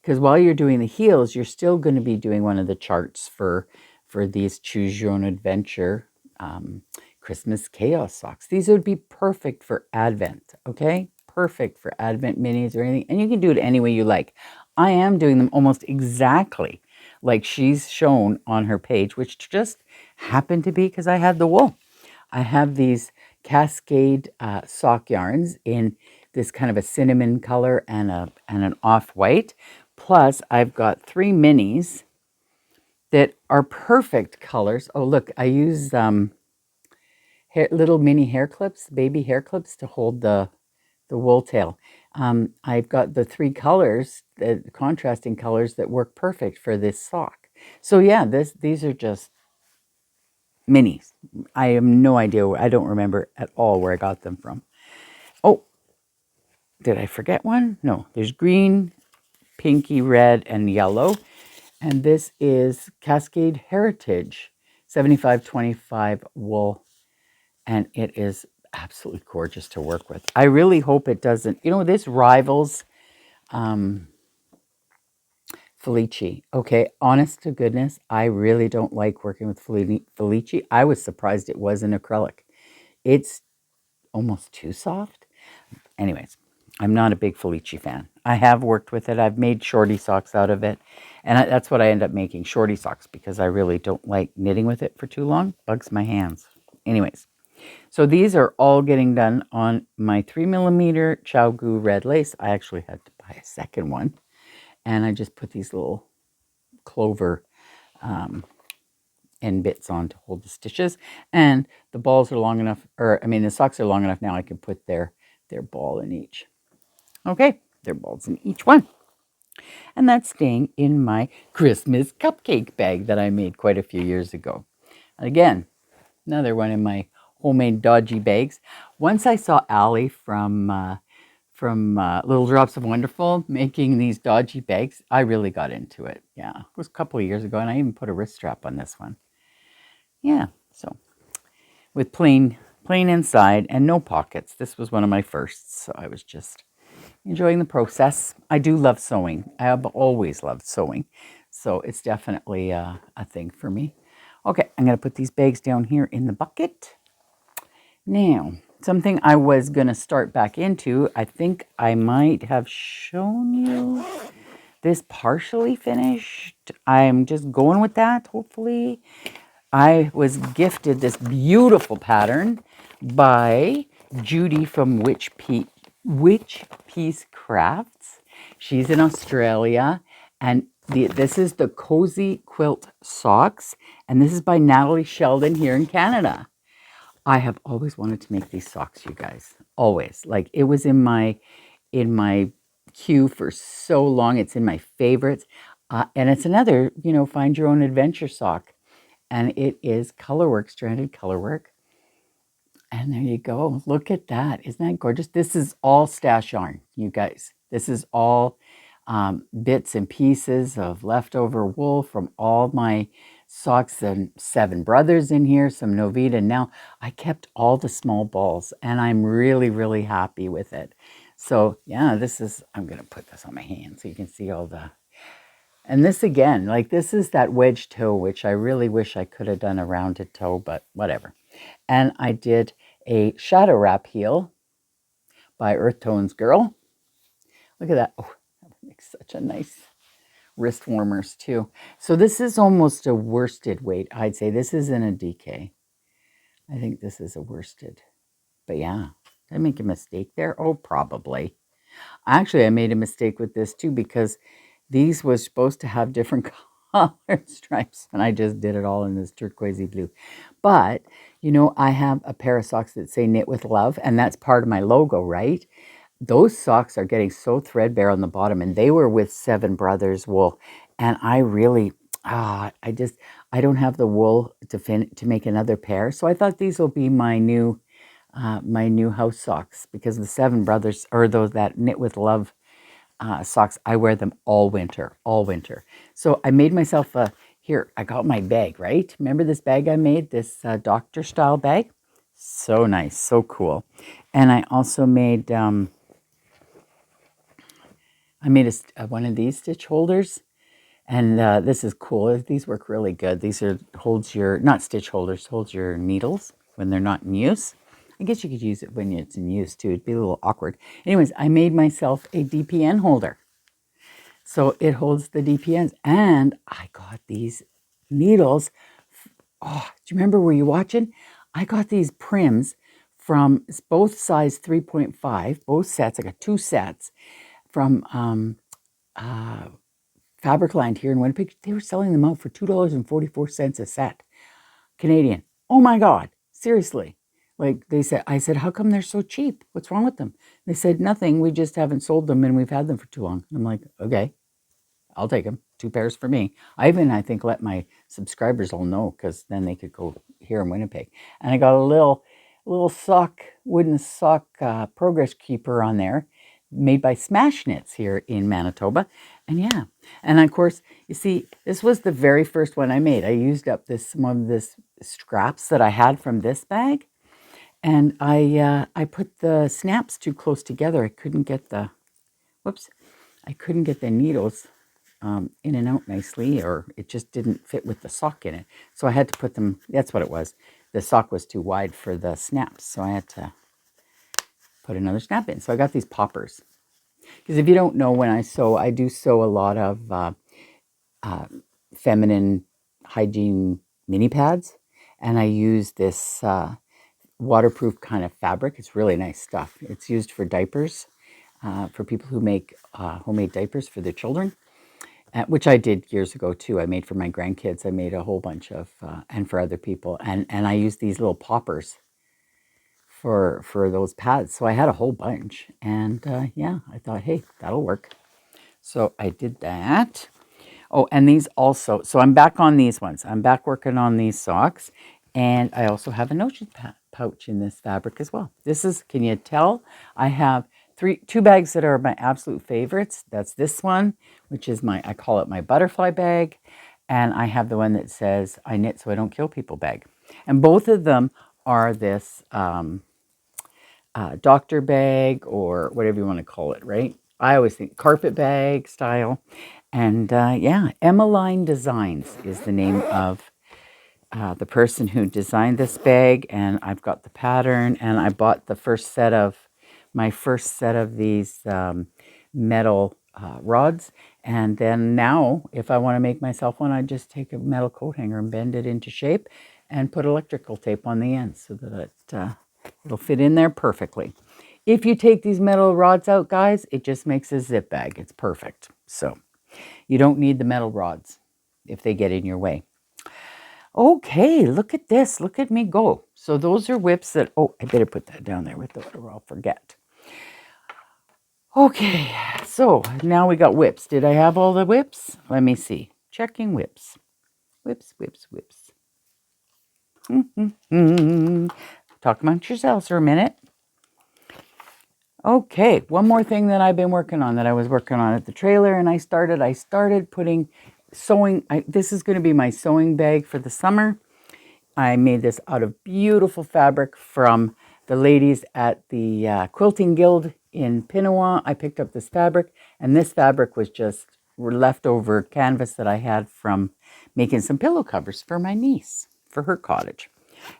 Because while you're doing the heels, you're still going to be doing one of the charts for these Choose Your Own Adventure Christmas Chaos socks. These would be perfect for Advent, okay? Perfect for Advent minis or anything. And you can do it any way you like. I am doing them almost exactly like she's shown on her page, which just happened to be because I had the wool. I have these Cascade sock yarns in this kind of a cinnamon color and an off-white. Plus, I've got 3 minis that are perfect colors. Oh, look, I use little mini hair clips, baby hair clips to hold the wool tail. I've got the 3 colors, the contrasting colors that work perfect for this sock. So yeah, these are just minis. I have no idea. I don't remember at all where I got them from. Oh, did I forget one? No, there's green, pinky, red, and yellow. And this is Cascade Heritage 7525 wool. And it is absolutely gorgeous to work with. I really hope it doesn't, this rivals Felici. Okay, honest to goodness, I really don't like working with Felici. I was surprised it was an acrylic. It's almost too soft. Anyways, I'm not a big Felici fan. I have worked with it. I've made shorty socks out of it. And that's what I end up making, shorty socks, because I really don't like knitting with it for too long. Bugs my hands. Anyways, so these are all getting done on my 3mm Chow-Gu red lace. I actually had to buy a second one. And I just put these little clover end bits on to hold the stitches. And the balls are long enough, the socks are long enough now I can put their ball in each. Okay, their balls in each one. And that's staying in my Christmas cupcake bag that I made quite a few years ago. Again, another one in my homemade dodgy bags. Once I saw Allie from Little Drops of Wonderful making these dodgy bags, I really got into it. Yeah, it was a couple of years ago, and I even put a wrist strap on this one. Yeah, so with plain inside and no pockets. This was one of my firsts, so I was just enjoying the process. I do love sewing. I have always loved sewing, so it's definitely a thing for me. Okay, I'm going to put these bags down here in the bucket. Now, something I was going to start back into, I think I might have shown you this partially finished. I'm just going with that, hopefully. I was gifted this beautiful pattern by Judy from Witch Piece Crafts. She's in Australia, and this is the Cozy Quilt Socks, and this is by Natalie Sheldon here in Canada. I have always wanted to make these socks, you guys. Always. Like, it was in my queue for so long. It's in my favorites. And it's another, find your own adventure sock. And it is colorwork, stranded colorwork. And there you go. Look at that. Isn't that gorgeous? This is all stash yarn, you guys. This is all bits and pieces of leftover wool from all my socks and Seven Brothers in here, some Novita. Now I kept all the small balls and I'm really, really happy with it. So yeah, this is, I'm going to put this on my hand so you can see all the, and this again, like this is that wedge toe, which I really wish I could have done a rounded toe, but whatever. And I did a shadow wrap heel by Earth Tones Girl. Look at that. Oh, that makes such a nice wrist warmers too. So this is almost a worsted weight. I'd say this isn't a DK. I think this is a worsted. But yeah, did I make a mistake there? Oh, probably. Actually, I made a mistake with this too because these was supposed to have different colored stripes and I just did it all in this turquoisey blue. But, you know, I have a pair of socks that say knit with love and that's part of my logo, right? Those socks are getting so threadbare on the bottom and they were with Seven Brothers wool. And I really, I don't have the wool to make another pair. So I thought these will be my new house socks because the Seven Brothers, or those that knit with love socks, I wear them all winter, all winter. So I made myself here, I got my bag, right? Remember this bag I made, this doctor style bag? So nice, so cool. And I also made, I made one of these stitch holders. And this is cool. These work really good. These are, holds your, not stitch holders, holds your needles when they're not in use. I guess you could use it when it's in use too. It'd be a little awkward. Anyways, I made myself a DPN holder. So it holds the DPNs. And I got these needles. Oh, do you remember, were you watching? I got these Prims from both size 3.5, both sets. I got 2 sets from Fabric Land here in Winnipeg. They were selling them out for $2.44 a set. Canadian. Oh my God. Seriously. Like they said, I said, how come they're so cheap? What's wrong with them? They said, nothing. We just haven't sold them and we've had them for too long. I'm like, okay, I'll take them. 2 pairs for me. I think, let my subscribers all know because then they could go here in Winnipeg. And I got a little wooden sock progress keeper on there made by Smash Knits here in Manitoba. And yeah, and of course, you see, this was the very first one I made. I used up some of this scraps that I had from this bag. And I put the snaps too close together. I couldn't get the, I couldn't get the needles in and out nicely, or it just didn't fit with the sock in it. So I had to put them, that's what it was. The sock was too wide for the snaps, so I had to put another snap in. So I got these poppers. Because if you don't know, when I sew, I do sew a lot of feminine hygiene mini pads. And I use this waterproof kind of fabric. It's really nice stuff. It's used for diapers, for people who make homemade diapers for their children, which I did years ago too. I made for my grandkids. I made a whole bunch of, and for other people. And I use these little poppers for those pads. So I had a whole bunch. And yeah, I thought, hey, that'll work. So I did that. Oh, and these also, so I'm back on these ones. I'm back working on these socks. And I also have a notion pouch in this fabric as well. This is, can you tell? I have 2 bags that are my absolute favorites. That's this one, which is I call it my butterfly bag. And I have the one that says, I knit so I don't kill people bag. And both of them are this doctor bag, or whatever you want to call it, right? I always think carpet bag style. And yeah, Emmeline Designs is the name of the person who designed this bag. And I've got the pattern, and I bought my first set of these metal rods. And then now, if I want to make myself one, I just take a metal coat hanger and bend it into shape and put electrical tape on the end so that it'll fit in there perfectly. If you take these metal rods out, guys, it just makes a zip bag. It's perfect. So you don't need the metal rods if they get in your way. Okay, look at this. Look at me go. So those are whips that, oh, I better put that down there with the, or I'll forget. Okay, so now we got whips. Did I have all the whips? Let me see. Checking whips. Whips. Talk amongst yourselves for a minute. Okay, one more thing that I've been working on, that I was working on at the trailer, and I started putting sewing. This is going to be my sewing bag for the summer. I made this out of beautiful fabric from the ladies at the Quilting Guild in Pinawa. I picked up this fabric, and this fabric was just leftover canvas that I had from making some pillow covers for my niece for her cottage.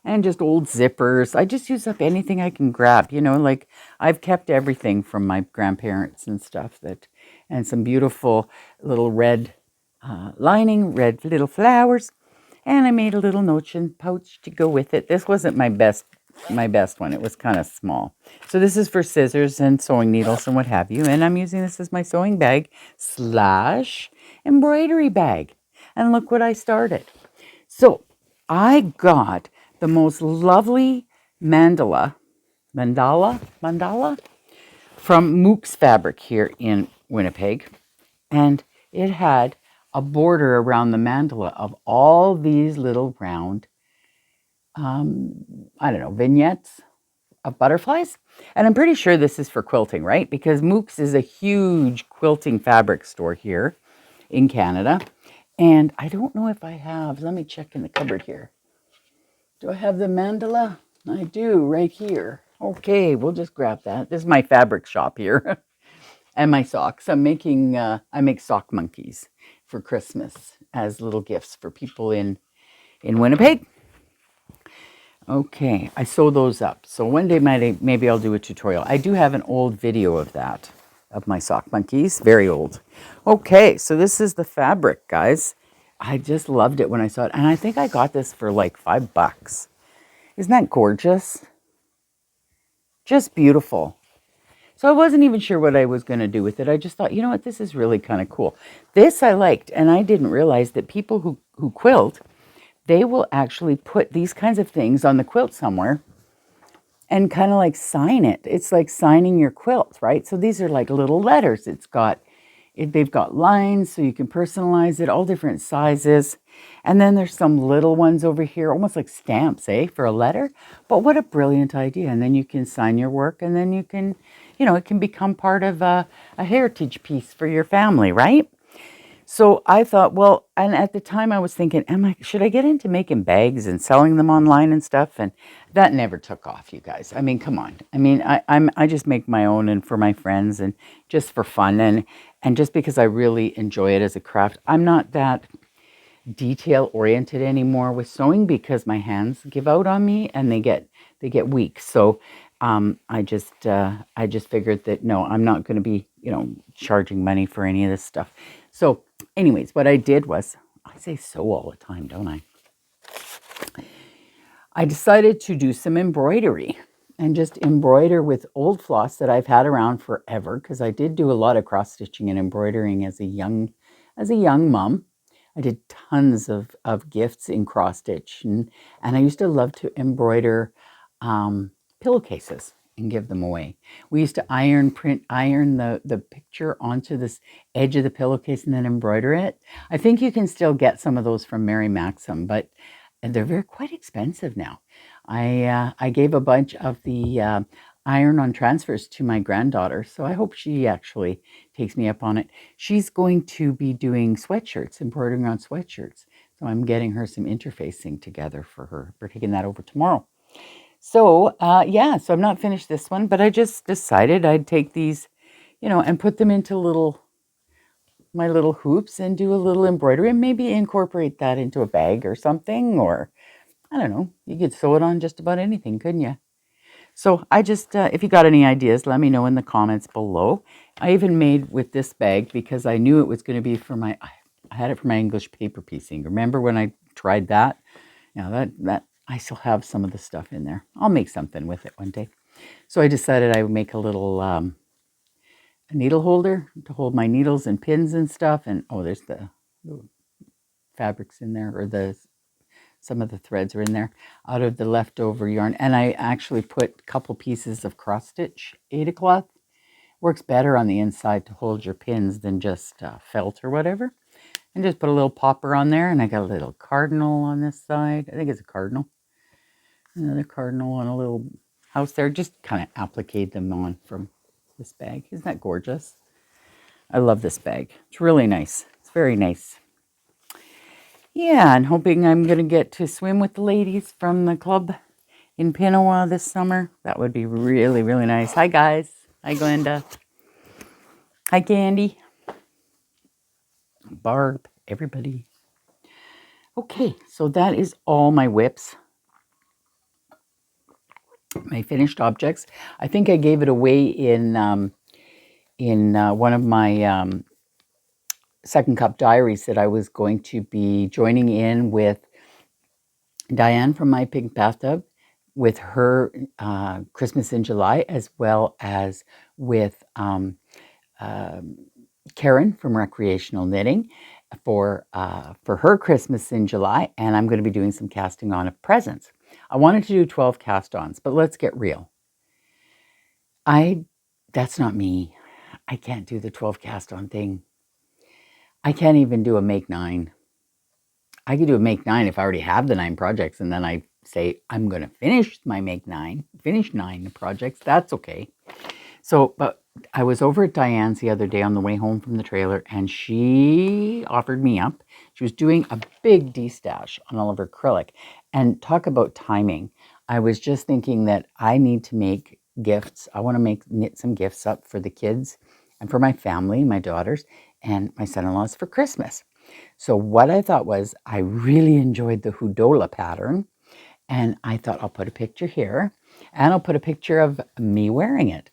And just old zippers. I just use up anything I can grab, like I've kept everything from my grandparents and stuff, and some beautiful little red lining, red little flowers. And I made a little notion pouch to go with it. This wasn't my best one. It was kind of small. So this is for scissors and sewing needles and what have you. And I'm using this as my sewing bag / embroidery bag. And look what I started. So I got the most lovely mandala from Mook's Fabric here in Winnipeg. And it had a border around the mandala of all these little round, vignettes of butterflies. And I'm pretty sure this is for quilting, right? Because Mook's is a huge quilting fabric store here in Canada. And I don't know if I have, let me check in the cupboard here. Do I have the mandala? I do, right here. Okay, we'll just grab that. This is my fabric shop here. And my socks. I make sock monkeys for Christmas as little gifts for people in Winnipeg. Okay, I sew those up. So one day maybe I'll do a tutorial. I do have an old video of that, of my sock monkeys, very old. Okay, so this is the fabric, guys. I just loved it when I saw it. And I think I got this for like $5. Isn't that gorgeous? Just beautiful. So I wasn't even sure what I was going to do with it. I just thought, you know what, this is really kind of cool. This I liked, and I didn't realize that people who quilt, they will actually put these kinds of things on the quilt somewhere and kind of like sign it. It's like signing your quilt, right? So these are like little letters. They've got lines so you can personalize it, all different sizes. And then there's some little ones over here, almost like stamps, for a letter. But what a brilliant idea. And then you can sign your work, and then you can, it can become part of a heritage piece for your family, right? So I thought, well, and at the time I was thinking, should I get into making bags and selling them online and stuff? And that never took off, you guys. I mean, come on. I mean, I just make my own and for my friends and just for fun and just because I really enjoy it as a craft. I'm not that detail oriented anymore with sewing because my hands give out on me and they get weak. So I just figured that no, I'm not going to be charging money for any of this stuff. So anyways, what I did was, I say sew all the time, don't I? I decided to do some embroidery and just embroider with old floss that I've had around forever, because I did do a lot of cross stitching and embroidering as a young mom. I did tons of gifts in cross stitch, and I used to love to embroider pillowcases and give them away. We used to iron the picture onto this edge of the pillowcase and then embroider it. I think you can still get some of those from Mary Maxim, but they're quite expensive now. I gave a bunch of the iron-on transfers to my granddaughter, so I hope she actually takes me up on it. She's going to be doing sweatshirts, embroidering on sweatshirts. So I'm getting her some interfacing together for her. We're taking that over tomorrow. So, so I'm not finished this one, but I just decided I'd take these, and put them into my little hoops and do a little embroidery and maybe incorporate that into a bag or something, or I don't know, you could sew it on just about anything, couldn't you? So I just, if you got any ideas, let me know in the comments below. I even made with this bag because I knew it was going to be for I had it for my English paper piecing. Remember when I tried that? That I still have some of the stuff in there. I'll make something with it one day. So I decided I would make a little a needle holder to hold my needles and pins and stuff. And there's the fabrics in there, or some of the threads are in there out of the leftover yarn. And I actually put a couple pieces of cross stitch Ada cloth. Works better on the inside to hold your pins than just felt or whatever. And just put a little popper on there, and I got a little cardinal on this side. I think it's a cardinal. Another cardinal and a little house there. Just kind of applique them on from this bag. Isn't that gorgeous? I love this bag. It's really nice. It's very nice. Yeah, and hoping I'm going to get to swim with the ladies from the club in Pinawa this summer. That would be really, really nice. Hi, guys. Hi, Glenda. Hi, Candy. Barb, everybody. Okay, so that is all my whips. My finished objects. I think I gave it away in one of my second cup diaries that I was going to be joining in with Diane from My Pink Bathtub with her Christmas in July, as well as with Karen from Recreational Knitting for her Christmas in July, and I'm going to be doing some casting on of presents. I wanted to do 12 cast-ons, but let's get real. That's not me. I can't do the 12 cast-on thing. I can't even do a make 9. I could do a make 9 if I already have the 9 projects, and then I say I'm going to finish my make 9, finish 9 projects. That's okay. So, but I was over at Diane's the other day on the way home from the trailer, and she offered me up. She was doing a big de-stash on all of her acrylic. And talk about timing. I was just thinking that I need to make gifts. I want to knit some gifts up for the kids and for my family, my daughters, and my son-in-laws for Christmas. So what I thought was I really enjoyed the Hudola pattern, and I thought I'll put a picture here, and I'll put a picture of me wearing it.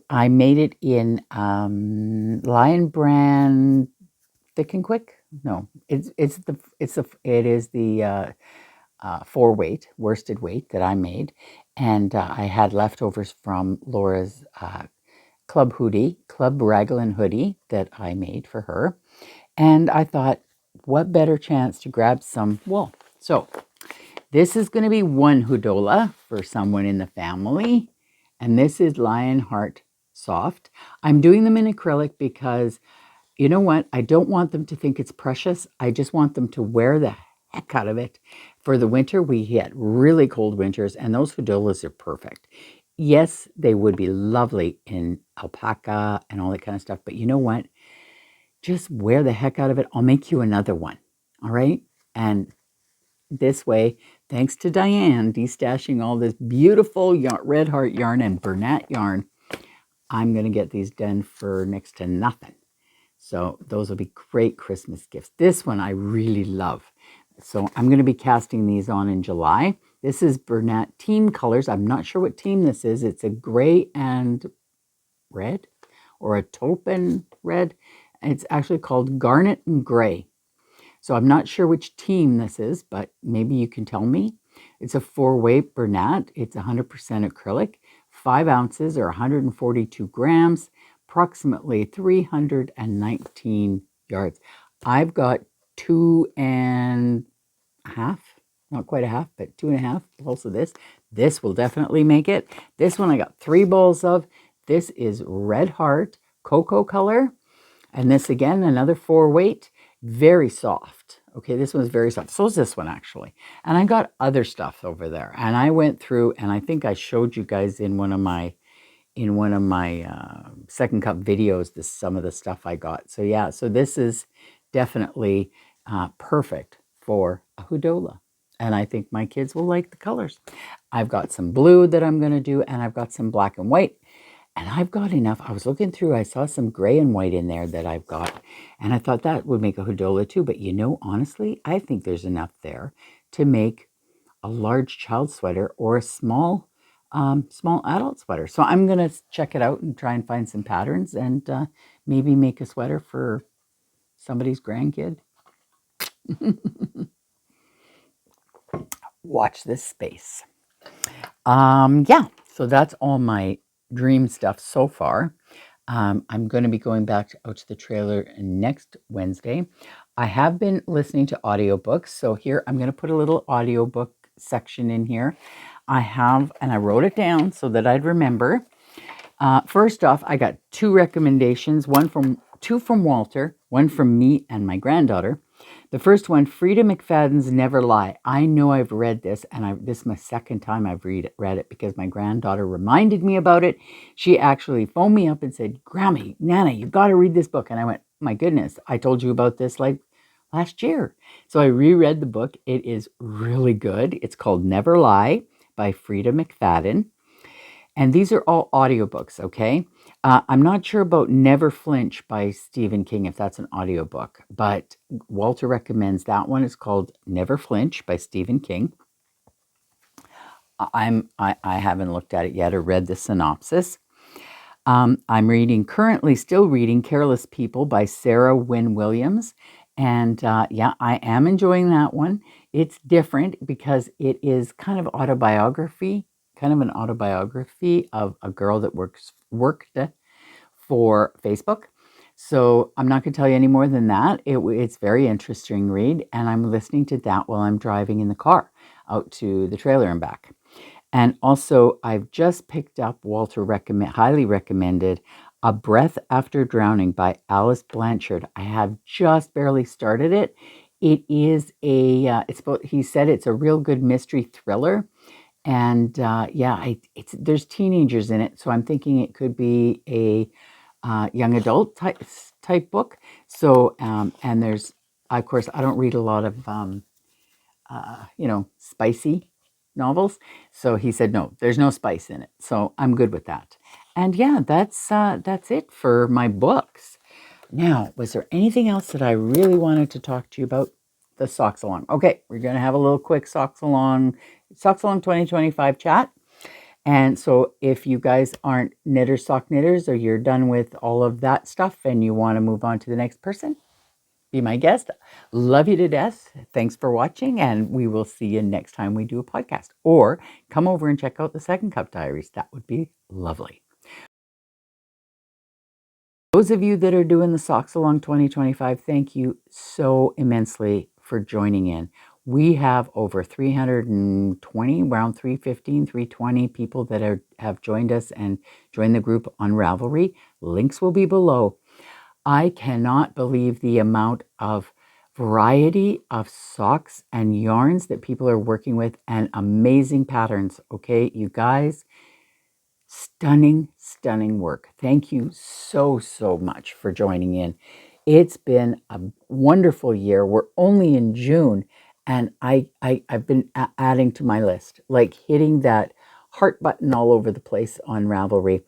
I made it in Lion Brand Thick and Quick. No, it is the 4-weight worsted weight that I made, and I had leftovers from Laura's Club Raglan hoodie that I made for her, and I thought, what better chance to grab some wool? So this is going to be one Hudola for someone in the family. And this is Lionheart Soft. I'm doing them in acrylic because, you know what? I don't want them to think it's precious. I just want them to wear the heck out of it. For the winter, we hit really cold winters, and those Hudolas are perfect. Yes, they would be lovely in alpaca and all that kind of stuff. But you know what? Just wear the heck out of it. I'll make you another one. All right? And this way, thanks to Diane de-stashing all this beautiful Red Heart yarn and Bernat yarn, I'm going to get these done for next to nothing. So those will be great Christmas gifts. This one I really love. So I'm going to be casting these on in July. This is Bernat Team Colors. I'm not sure what team this is. It's a gray and red or a taupe and red. It's actually called Garnet and Gray. So I'm not sure which team this is, but maybe you can tell me. It's a 4-weight Bernat. It's 100% acrylic, 5 ounces or 142 grams, approximately 319 yards. I've got 2.5, not quite a half, but 2.5 balls of this. This will definitely make it. This one I got 3 balls of. This is Red Heart Cocoa color. And this again, another 4-weight, very soft. Okay, this one's very soft. So is this one actually. And I got other stuff over there. And I went through, and I think I showed you guys in one of my second cup videos, some of the stuff I got. So yeah, so this is definitely perfect for a Hudola. And I think my kids will like the colors. I've got some blue that I'm going to do, and I've got some black and white. And I've got enough. I was looking through, I saw some gray and white in there that I've got. And I thought that would make a Hudola too. But you know, honestly, I think there's enough there to make a large child sweater or a small adult sweater. So I'm going to check it out and try and find some patterns and maybe make a sweater for somebody's grandkid. Watch this space. Yeah, so that's all my dream stuff so far. I'm going to be going back out to the trailer next Wednesday. I have been listening to audiobooks, so here I'm going to put a little audiobook section in here. I have, and I wrote it down so that I'd remember. First off, I got 2 recommendations, two from Walter, one from me and my granddaughter. The first one, Frida McFadden's Never Lie. I know I've read this, and this is my second time I've read it because my granddaughter reminded me about it. She actually phoned me up and said, Grammy, Nana, you got to read this book. And I went, my goodness, I told you about this like last year. So I reread the book. It is really good. It's called Never Lie by Frida McFadden. And these are all audiobooks, okay? I'm not sure about Never Flinch by Stephen King, if that's an audiobook, but Walter recommends that one. It's called Never Flinch by Stephen King. I haven't looked at it yet or read the synopsis. I'm currently still reading Careless People by Sarah Wynne Williams. And yeah, I am enjoying that one. It's different because it is kind of an autobiography of a girl that worked for Facebook. So I'm not going to tell you any more than that. It's very interesting read, and I'm listening to that while I'm driving in the car out to the trailer and back. And also, I've just picked up Walter highly recommended A Breath After Drowning by Alice Blanchard. I have just barely started it. It is he said it's a real good mystery thriller. And yeah, there's teenagers in it, so I'm thinking it could be a young adult type book. So, and there's, of course, I don't read a lot of, spicy novels. So he said, no, there's no spice in it. So I'm good with that. And yeah, that's it for my books. Now, was there anything else that I really wanted to talk to you about? The Socks Along. Okay, we're going to have a little quick Socks Along 2025 chat. And so if you guys aren't sock knitters, or you're done with all of that stuff and you want to move on to the next person, be my guest. Love you to death. Thanks for watching, and we will see you next time we do a podcast. Or come over and check out the Second Cup Diaries. That would be lovely. Those of you that are doing the Socks Along 2025, thank you so immensely for joining in. We have over 320, around 315, 320 people that have joined us and joined the group on Ravelry. Links will be below. I cannot believe the amount of variety of socks and yarns that people are working with, and amazing patterns. Okay, you guys, stunning, stunning work. Thank you so, so much for joining in. It's been a wonderful year. We're only in June, and I've been adding to my list, like hitting that heart button all over the place on Ravelry.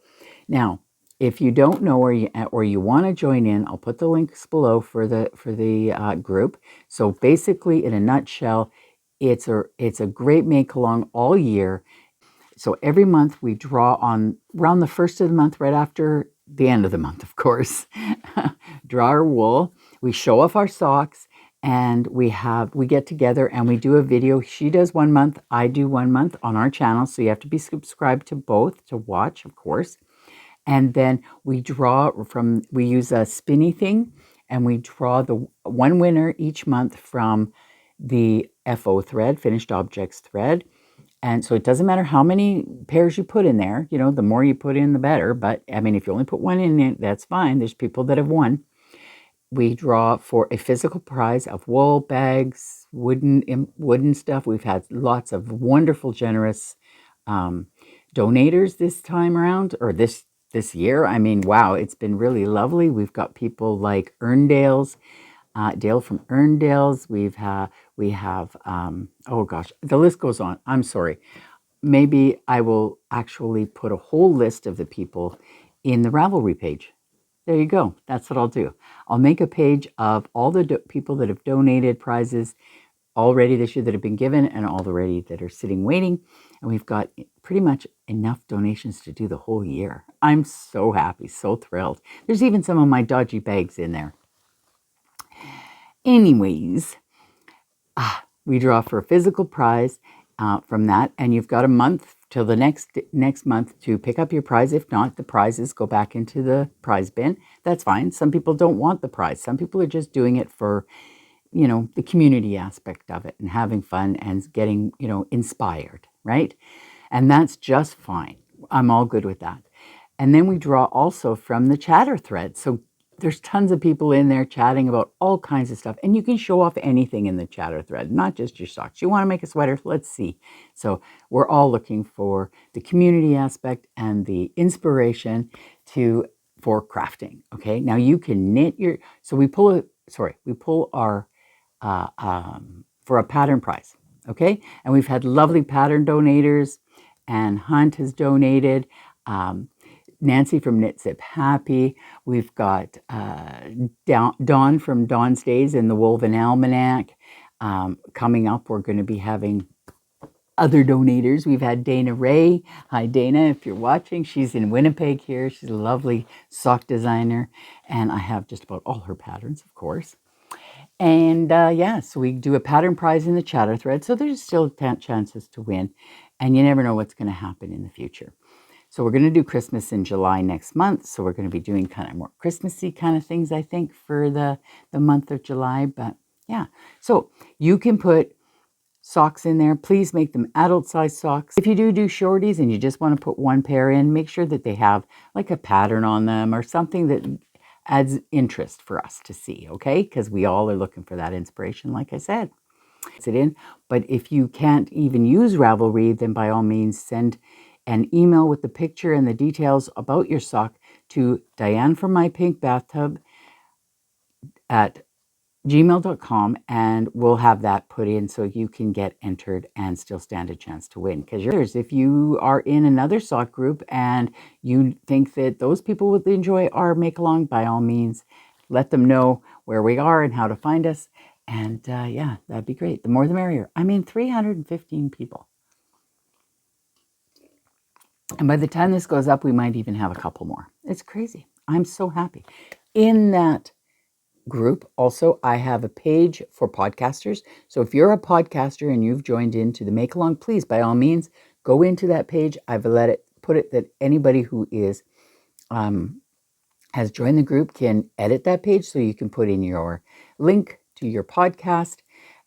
Now, if you don't know or you want to join in, I'll put the links below for the group. So basically, in a nutshell, it's a great make along all year. So every month we draw on around the first of the month, right after the end of the month, of course. Draw our wool. We show off our socks, and we get together and we do a video. She does 1 month, I do 1 month on our channel. So you have to be subscribed to both to watch, of course. And then we use a spinny thing, and we draw the one winner each month from the FO thread, Finished Objects thread. And so it doesn't matter how many pairs you put in there, the more you put in, the better. But I mean, if you only put one in it, that's fine. There's people that have won. We draw for a physical prize of wool, bags, wooden stuff. We've had lots of wonderful, generous donators this time around, or this year. I mean, wow, it's been really lovely. We've got people like Dale from Erndale's. We have oh gosh, the list goes on. I'm sorry. Maybe I will actually put a whole list of the people in the Ravelry page. There you go. That's what I'll do. I'll make a page of all the people that have donated prizes already this year that have been given, and all already that are sitting waiting. And we've got pretty much enough donations to do the whole year. I'm so happy, so thrilled. There's even some of my dodgy bags in there. Anyways, we draw for a physical prize from that, and you've got a month till the next month to pick up your prize. If not, the prizes go back into the prize bin. That's fine. Some people don't want the prize. Some people are just doing it for, the community aspect of it and having fun and getting, inspired, right? And that's just fine. I'm all good with that. And then we draw also from the chatter thread. So there's tons of people in there chatting about all kinds of stuff. And you can show off anything in the chatter thread, not just your socks. You want to make a sweater? Let's see. So we're all looking for the community aspect and the inspiration for crafting. Okay. Now you can knit we pull our for a pattern prize. Okay, and we've had lovely pattern donators, and Hunt has donated. Nancy from Knit Zip Happy. We've got Dawn from Dawn's Days in the Woven Almanac. Coming up, we're going to be having other donators. We've had Dana Ray. Hi, Dana, if you're watching. She's in Winnipeg here. She's a lovely sock designer, and I have just about all her patterns, of course. And yeah, so we do a pattern prize in the chatter thread, so there's still chances to win, and you never know what's going to happen in the future. So we're going to do Christmas in July next month, so we're going to be doing kind of more Christmassy kind of things, I think, for the month of July. But yeah, so you can put socks in there. Please make them adult size socks. If you do shorties and you just want to put one pair in, make sure that they have like a pattern on them or something that adds interest for us to see, okay? Because we all are looking for that inspiration, like I said. It in. But if you can't even use Ravelry, then by all means send an email with the picture and the details about your sock to Diane from My Pink Bathtub at gmail.com, and we'll have that put in so you can get entered and still stand a chance to win. Because if you are in another sock group and you think that those people would enjoy our make along, by all means, let them know where we are and how to find us. And yeah, that'd be great. The more the merrier. I mean, 315 people. And by the time this goes up, we might even have a couple more. It's crazy. I'm so happy. In that group, also, I have a page for podcasters. So if you're a podcaster and you've joined into the make along, please, by all means, go into that page. I've put it that anybody who is has joined the group can edit that page, so you can put in your link to your podcast.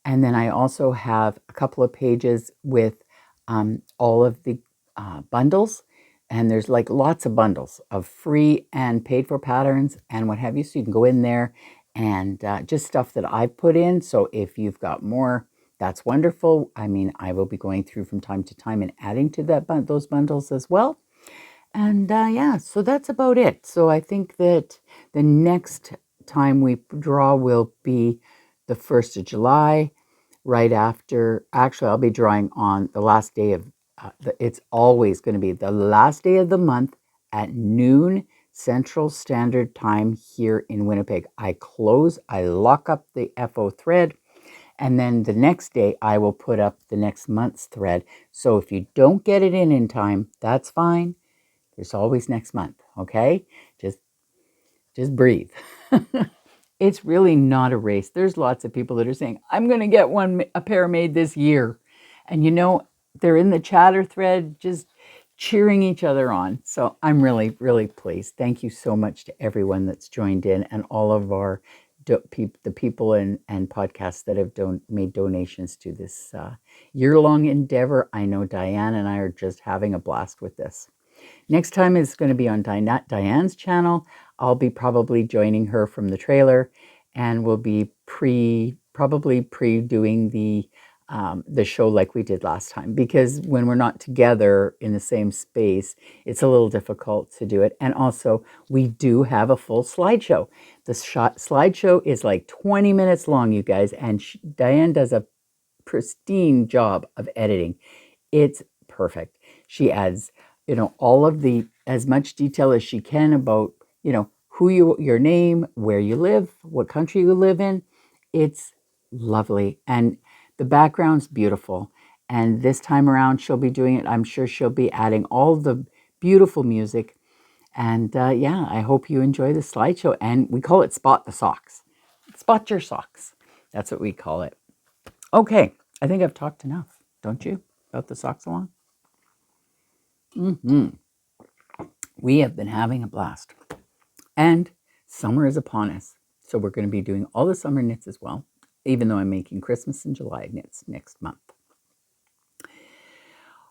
And then I also have a couple of pages with all of the bundles, and there's like lots of bundles of free and paid for patterns and what have you, so you can go in there and just stuff that I've put in. So if you've got more, that's wonderful. I mean, I will be going through from time to time and adding to those bundles as well. And yeah, so that's about it. So I think that the next time we draw will be the 1st of July, right after. Actually, I'll be drawing on the last day of it's always going to be the last day of the month at noon Central Standard Time here in Winnipeg. I lock up the FO thread, and then the next day I will put up the next month's thread. So if you don't get it in time, that's fine. There's always next month, okay? Just breathe. It's really not a race. There's lots of people that are saying, I'm going to get a pair made this year. And you know, they're in the chatter thread just cheering each other on. So I'm really, really pleased. Thank you so much to everyone that's joined in, and all of our the people and podcasts that have made donations to this year-long endeavor. I know Diane and I are just having a blast with this. Next time is going to be on Diane's channel. I'll be probably joining her from the trailer, and we'll be probably pre-doing the show like we did last time, because when we're not together in the same space, it's a little difficult to do it. And also, we do have a full slideshow. The slideshow is like 20 minutes long, you guys, and Diane does a pristine job of editing. It's perfect. She adds, all of as much detail as she can about, your name, where you live, what country you live in. It's lovely. And the background's beautiful. And this time around, she'll be doing it. I'm sure she'll be adding all the beautiful music. And yeah, I hope you enjoy the slideshow. And we call it Spot the Socks. Spot your socks. That's what we call it. Okay, I think I've talked enough, don't you, about the socks along? We have been having a blast. And summer is upon us. So we're going to be doing all the summer knits as well, even though I'm making Christmas in July knits next month.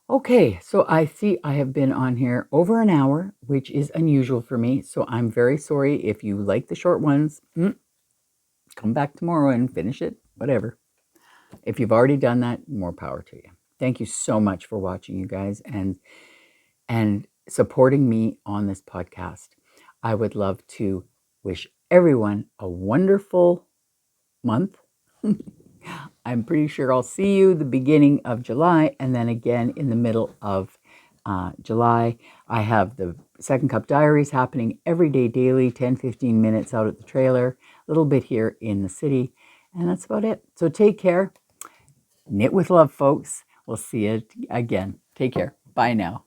Okay, so I see I have been on here over an hour, which is unusual for me. So I'm very sorry if you like the short ones. Come back tomorrow and finish it, whatever. If you've already done that, more power to you. Thank you so much for watching, you guys, and supporting me on this podcast. I would love to wish everyone a wonderful month, I'm pretty sure I'll see you the beginning of July and then again in the middle of July. I have the Second Cup Diaries happening every day, daily, 10-15 minutes out at the trailer, a little bit here in the city, and that's about it. So take care. Knit with love, folks. We'll see you again. Take care. Bye now.